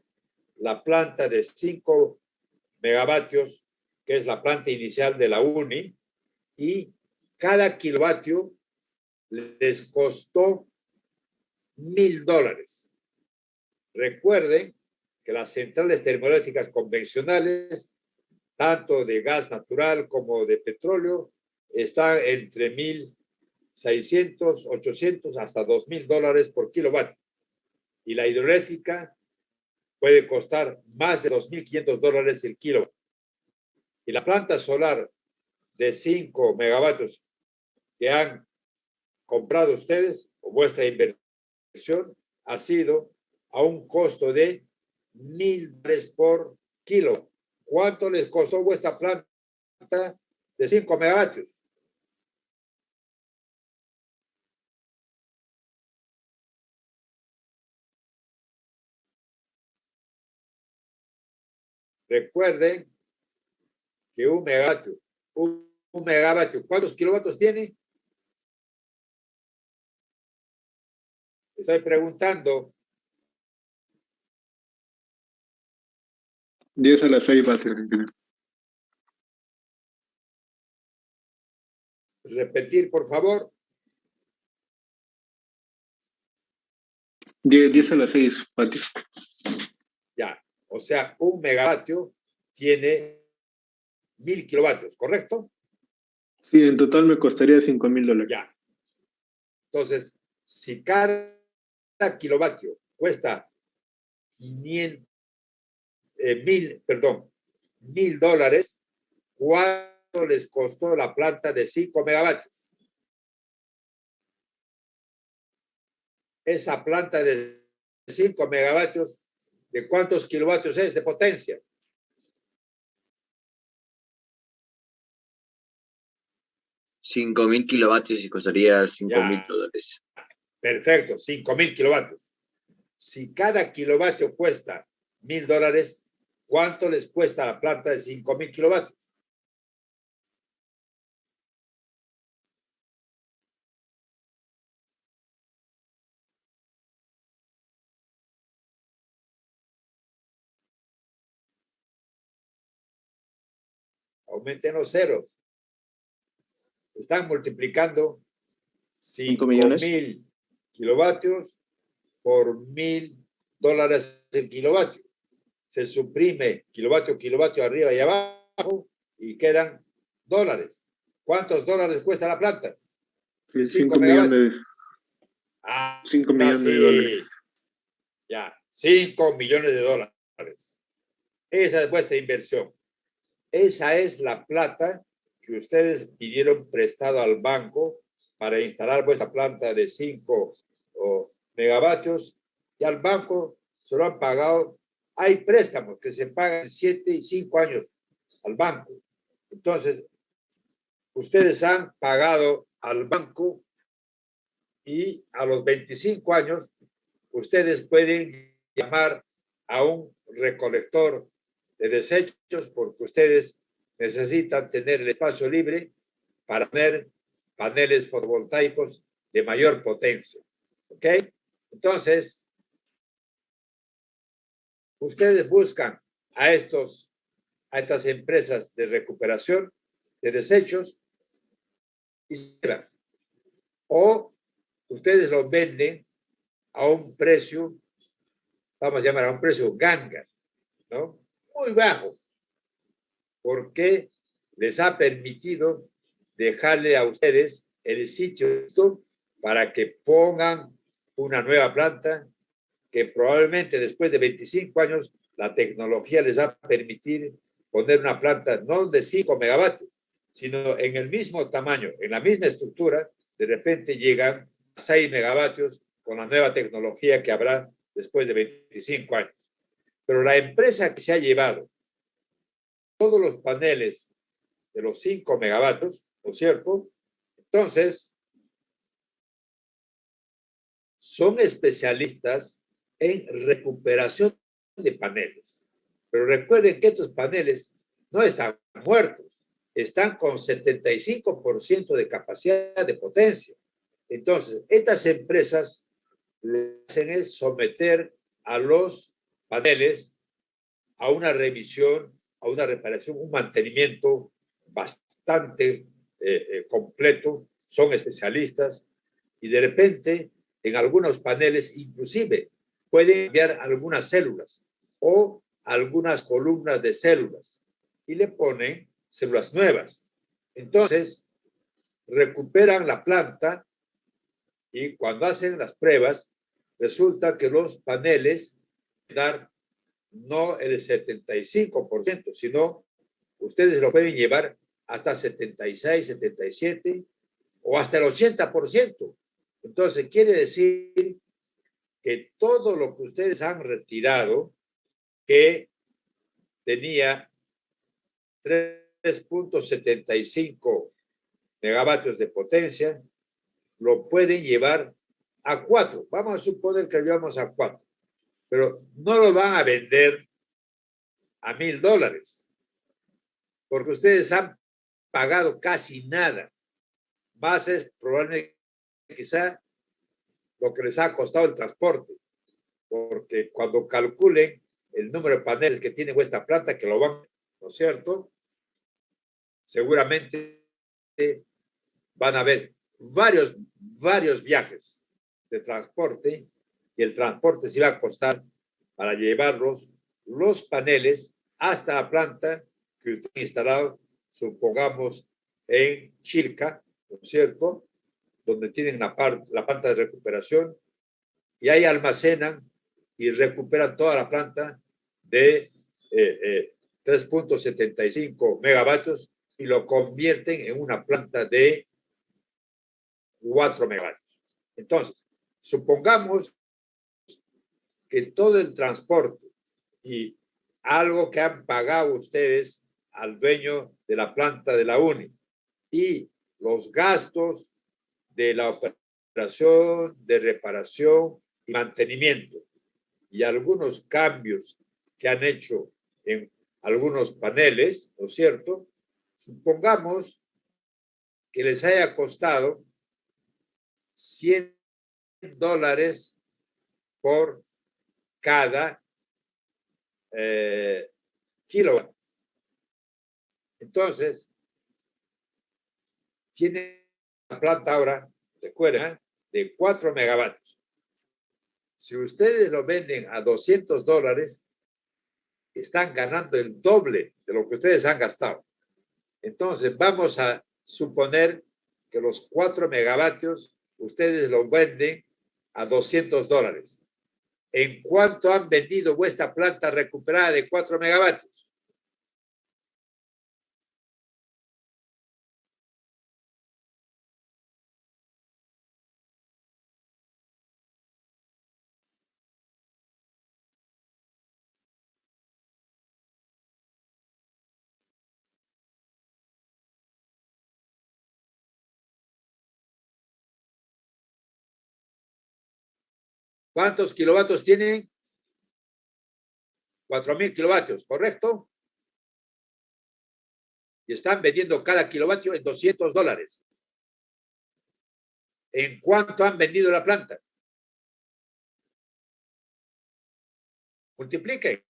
la planta de 5 megavatios, que es la planta inicial de la UNI, y cada kilovatio les costó $1,000. Recuerden que las centrales termoeléctricas convencionales, tanto de gas natural como de petróleo, están entre 1,600, 800 hasta $2,000 por kilovatio. Y la hidroeléctrica puede costar más de $2,500 el kilovatio. Y la planta solar de 5 megavatios que han comprado ustedes, o vuestra inversión, ha sido a un costo de $1,000 por kilo. ¿Cuánto les costó vuestra planta de 5 megavatios? Recuerden que un megavatio, ¿cuántos kilovatios tiene? Estoy preguntando. 10 a la 6 vatios. Repetir, por favor. 10 a la 6 vatios. Ya, o sea, un megavatio tiene 1,000 kilovatios, ¿correcto? Sí, en total me costaría $5,000. Ya. Entonces, si cada kilovatio cuesta $1,000, ¿cuánto les costó la planta de 5 megavatios? Esa planta de 5 megavatios, ¿de cuántos kilovatios es de potencia? $5,000 kilovatios y costaría $5,000. Perfecto, 5,000 kilovatios. Si cada kilovatio cuesta $1,000, ¿cuánto les cuesta la planta de 5,000 kilovatios? Aumenten los ceros. Están multiplicando 5,000 kilovatios por $1,000 el kilovatio. Se suprime kilovatio arriba y abajo y quedan dólares. ¿Cuántos dólares cuesta la planta? Sí, 5 millones. 5 millones de dólares. Ya, $5 millones. Esa es vuestra inversión. Esa es la plata que ustedes pidieron prestado al banco para instalar vuestra planta de 5 megavatios y al banco se lo han pagado. Hay préstamos que se pagan 7 y 5 años al banco. Entonces, ustedes han pagado al banco y a los 25 años ustedes pueden llamar a un recolector de desechos porque ustedes necesitan tener el espacio libre para tener paneles fotovoltaicos de mayor potencia. ¿Ok? Entonces, ustedes buscan a estas empresas de recuperación de desechos y o ustedes los venden a un precio, vamos a llamar a un precio ganga, ¿no? Muy bajo, porque les ha permitido dejarle a ustedes el sitio para que pongan una nueva planta que probablemente después de 25 años la tecnología les va a permitir poner una planta no de 5 megavatios, sino en el mismo tamaño, en la misma estructura, de repente llegan a 6 megavatios con la nueva tecnología que habrá después de 25 años. Pero la empresa que se ha llevado todos los paneles de los 5 megavatios, ¿no es cierto? Entonces, son especialistas en recuperación de paneles. Pero recuerden que estos paneles no están muertos, están con 75% de capacidad de potencia. Entonces, estas empresas lo que hacen es someter a los paneles a una revisión, a una reparación, un mantenimiento bastante completo. Son especialistas y de repente en algunos paneles inclusive pueden cambiar algunas células o algunas columnas de células y le ponen células nuevas. Entonces, recuperan la planta y cuando hacen las pruebas, resulta que los paneles dan no el 75%, sino ustedes lo pueden llevar hasta 76, 77 o hasta el 80%. Entonces, quiere decir que todo lo que ustedes han retirado, que tenía 3.75 megavatios de potencia, lo pueden llevar a 4. Vamos a suponer que lo llevamos a 4, pero no lo van a vender a $1,000, porque ustedes han pagado casi nada. Más es probablemente quizá lo que les ha costado el transporte, porque cuando calculen el número de paneles que tiene vuestra planta, que lo van, ¿no es cierto? Seguramente van a haber varios viajes de transporte y el transporte se va a costar para llevarlos los paneles hasta la planta que usted ha instalado, supongamos en Chilca, ¿no es cierto?, donde tienen la planta de recuperación y ahí almacenan y recuperan toda la planta de 3.75 megavatios y lo convierten en una planta de 4 megavatios. Entonces, supongamos que todo el transporte y algo que han pagado ustedes al dueño de la planta de la UNI y los gastos de la operación, de reparación y mantenimiento y algunos cambios que han hecho en algunos paneles, ¿no es cierto? Supongamos que les haya costado $100 por cada kilowatt. Entonces, tiene una planta ahora, recuerden, de 4 megavatios. Si ustedes lo venden a $200, están ganando el doble de lo que ustedes han gastado. Entonces, vamos a suponer que los 4 megavatios ustedes los venden a $200. ¿En cuánto han vendido vuestra planta recuperada de 4 megavatios? ¿Cuántos kilovatios tienen? 4,000 kilovatios, ¿correcto? Y están vendiendo cada kilovatio en $200. ¿En cuánto han vendido la planta? Multipliquen.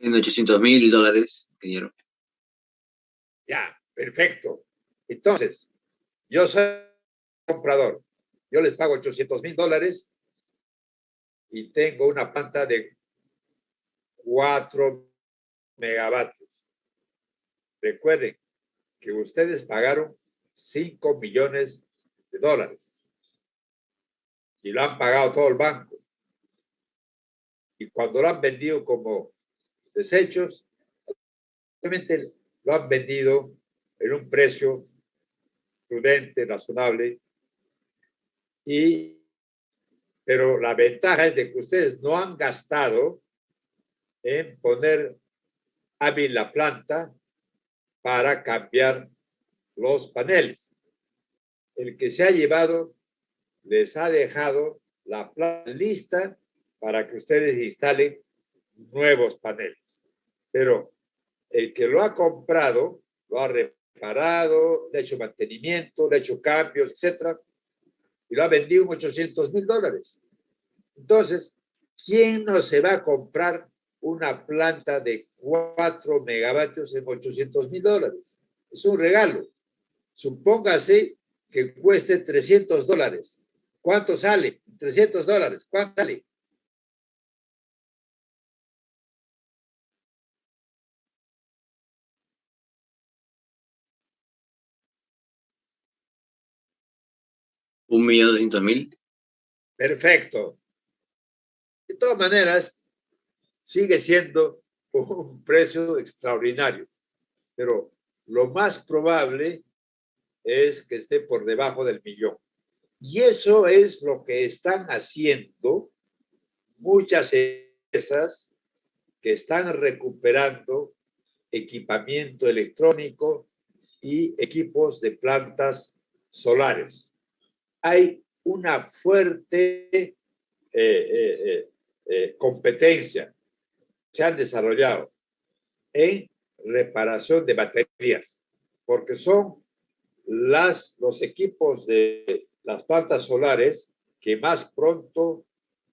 En $800,000, ingeniero. Ya, perfecto. Entonces, yo soy comprador. Yo les pago $800,000 y tengo una planta de 4 megavatios. Recuerden que ustedes pagaron $5 millones y lo han pagado todo el banco. Y cuando lo han vendido como desechos, obviamente lo han vendido en un precio prudente, razonable, pero la ventaja es de que ustedes no han gastado en poner hábil la planta para cambiar los paneles. El que se ha llevado les ha dejado la planta lista para que ustedes instalen nuevos paneles. Pero el que lo ha comprado, lo ha reparado, le ha hecho mantenimiento, le ha hecho cambios, etcétera, y lo ha vendido en $800,000. Entonces, ¿quién no se va a comprar una planta de 4 megavatios en $800,000? Es un regalo. Supóngase que cueste $300. ¿Cuánto sale? $300. ¿Cuánto sale? $1.200.000. Perfecto. De todas maneras, sigue siendo un precio extraordinario, pero lo más probable es que esté por debajo del millón. Y eso es lo que están haciendo muchas empresas que están recuperando equipamiento electrónico y equipos de plantas solares. Hay una fuerte competencia. Se han desarrollado en reparación de baterías, porque son los equipos de las plantas solares que más pronto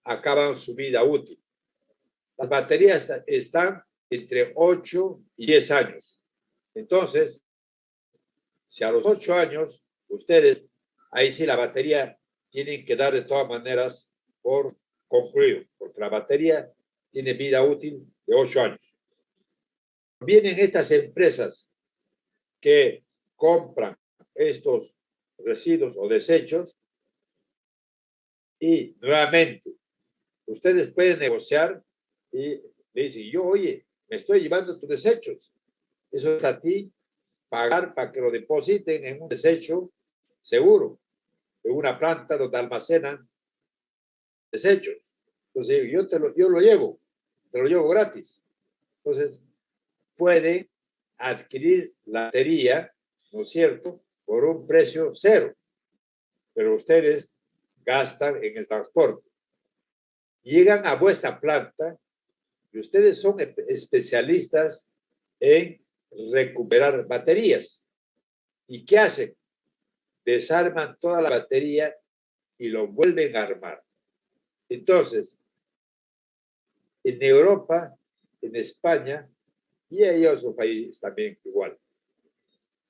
acaban su vida útil. Las baterías están entre 8 y 10 años. Entonces, si a los 8 años ustedes, ahí sí la batería tienen que dar de todas maneras por concluido, porque la batería tiene vida útil de 8 años. Vienen estas empresas que compran estos residuos o desechos y nuevamente ustedes pueden negociar y le dicen, oye, me estoy llevando tus desechos. Eso es a ti pagar para que lo depositen en un desecho seguro, en una planta donde almacenan desechos. Entonces, yo lo llevo, te lo llevo gratis. Entonces, puede adquirir la batería, ¿no es cierto?, por un precio cero, pero ustedes gastan en el transporte. Llegan a vuestra planta y ustedes son especialistas en recuperar baterías. ¿Y qué hacen? Desarman toda la batería y lo vuelven a armar. Entonces, en Europa, en España y en otros países también igual,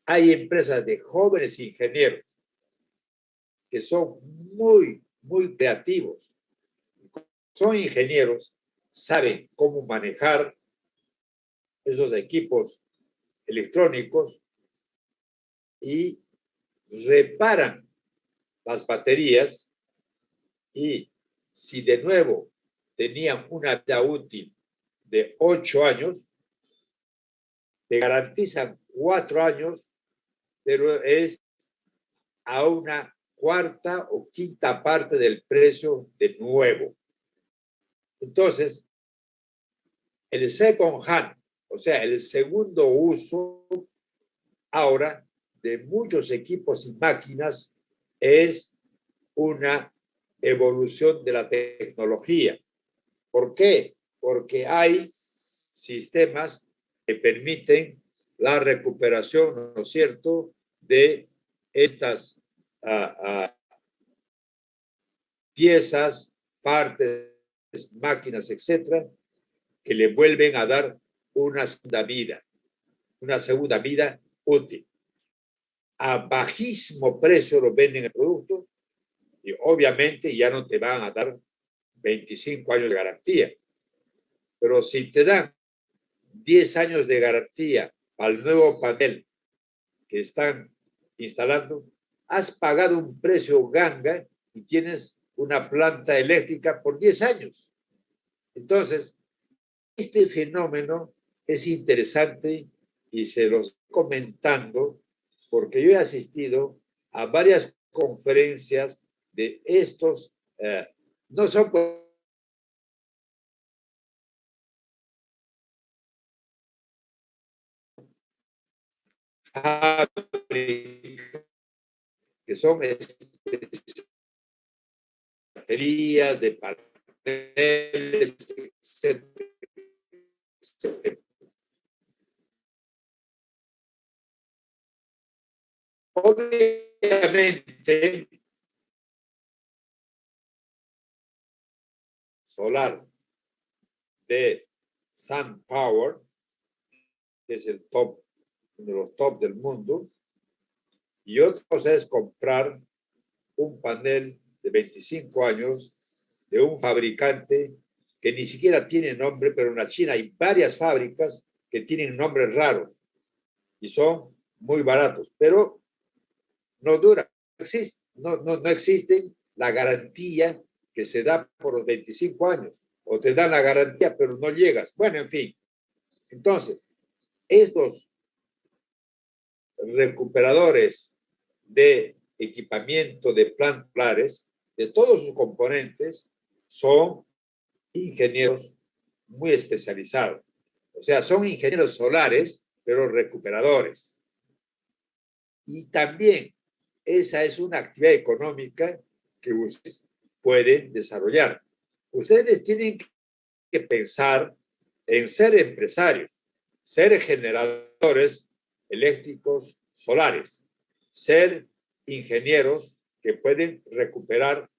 hay empresas de jóvenes ingenieros que son muy, muy creativos. Son ingenieros, saben cómo manejar esos equipos electrónicos y reparan las baterías, y si de nuevo tenían una vida útil de 8 años, te garantizan 4 años, pero es a una cuarta o quinta parte del precio de nuevo. Entonces, el second hand, o sea, el segundo uso ahora de muchos equipos y máquinas es una evolución de la tecnología. ¿Por qué? Porque hay sistemas que permiten la recuperación, ¿no es cierto?, de estas piezas, partes, máquinas, etcétera, que le vuelven a dar una segunda vida útil. A bajísimo precio lo venden el producto y obviamente ya no te van a dar 25 años de garantía. Pero si te dan 10 años de garantía al nuevo panel que están instalando, has pagado un precio ganga y tienes una planta eléctrica por 10 años. Entonces, este fenómeno es interesante y se los estoy comentando porque yo he asistido a varias conferencias de estos, no son que son baterías de paneles, etc. Obviamente, solar de SunPower, que es el top, uno de los top del mundo, y otra cosa es comprar un panel de 25 años de un fabricante que ni siquiera tiene nombre, pero en la China hay varias fábricas que tienen nombres raros y son muy baratos, pero no dura, no existen la garantía que se da por los 25 años, o te dan la garantía, pero no llegas. Bueno, en fin. Entonces, estos recuperadores de equipamiento de plantas solares, de todos sus componentes, son ingenieros muy especializados. O sea, son ingenieros solares, pero recuperadores. Y también esa es una actividad económica que ustedes pueden desarrollar. Ustedes tienen que pensar en ser empresarios, ser generadores eléctricos solares, ser ingenieros que pueden recuperar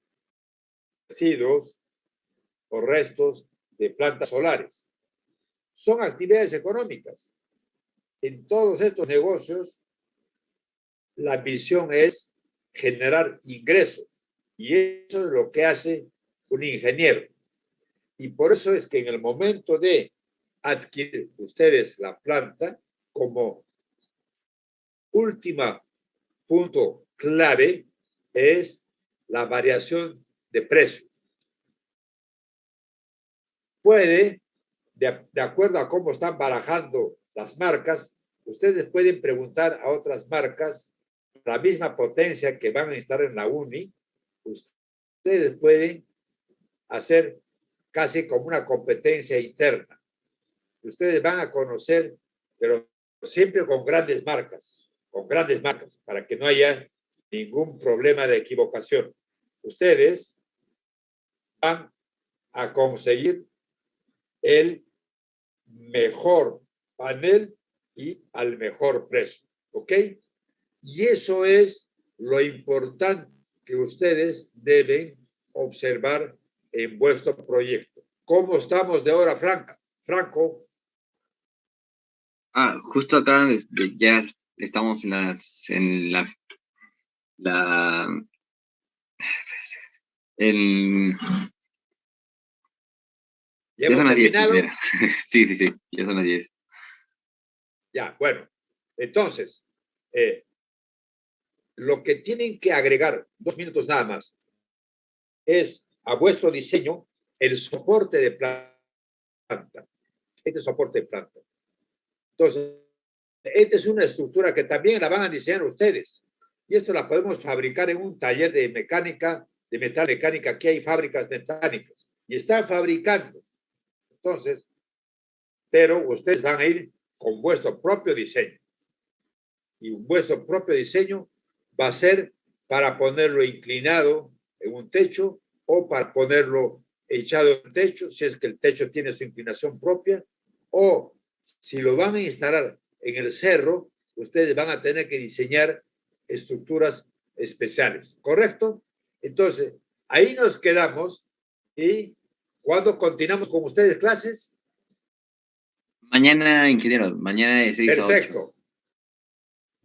residuos o restos de plantas solares. Son actividades económicas. En todos estos negocios, la visión es generar ingresos y eso es lo que hace un ingeniero. Y por eso es que en el momento de adquirir ustedes la planta, como último punto clave es la variación de precios. Puede, de acuerdo a cómo están barajando las marcas, ustedes pueden preguntar a otras marcas la misma potencia que van a estar en la UNI, ustedes pueden hacer casi como una competencia interna. Ustedes van a conocer, pero siempre con grandes marcas, para que no haya ningún problema de equivocación. Ustedes van a conseguir el mejor panel y al mejor precio, ¿ok? Y eso es lo importante que ustedes deben observar en vuestro proyecto. ¿Cómo estamos de hora, Franco? Justo acá ya estamos en ¿Ya son hemos las 10, terminado? Sí, ya son las 10. Ya, bueno. Entonces, lo que tienen que agregar, 2 minutos nada más, es a vuestro diseño el soporte de planta. Este soporte de planta. Entonces, esta es una estructura que también la van a diseñar ustedes. Y esto la podemos fabricar en un taller de mecánica, de metal mecánica. Aquí hay fábricas mecánicas y están fabricando. Entonces, pero ustedes van a ir con vuestro propio diseño. Y vuestro propio diseño va a ser para ponerlo inclinado en un techo o para ponerlo echado en un techo, si es que el techo tiene su inclinación propia, o si lo van a instalar en el cerro, ustedes van a tener que diseñar estructuras especiales, ¿correcto? Entonces, ahí nos quedamos y ¿cuándo continuamos con ustedes clases? Mañana, ingeniero, mañana de 6 a 8. Perfecto.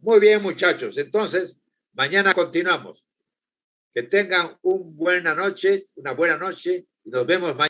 Muy bien, muchachos. Entonces, mañana continuamos. Que tengan una buena noche y nos vemos mañana.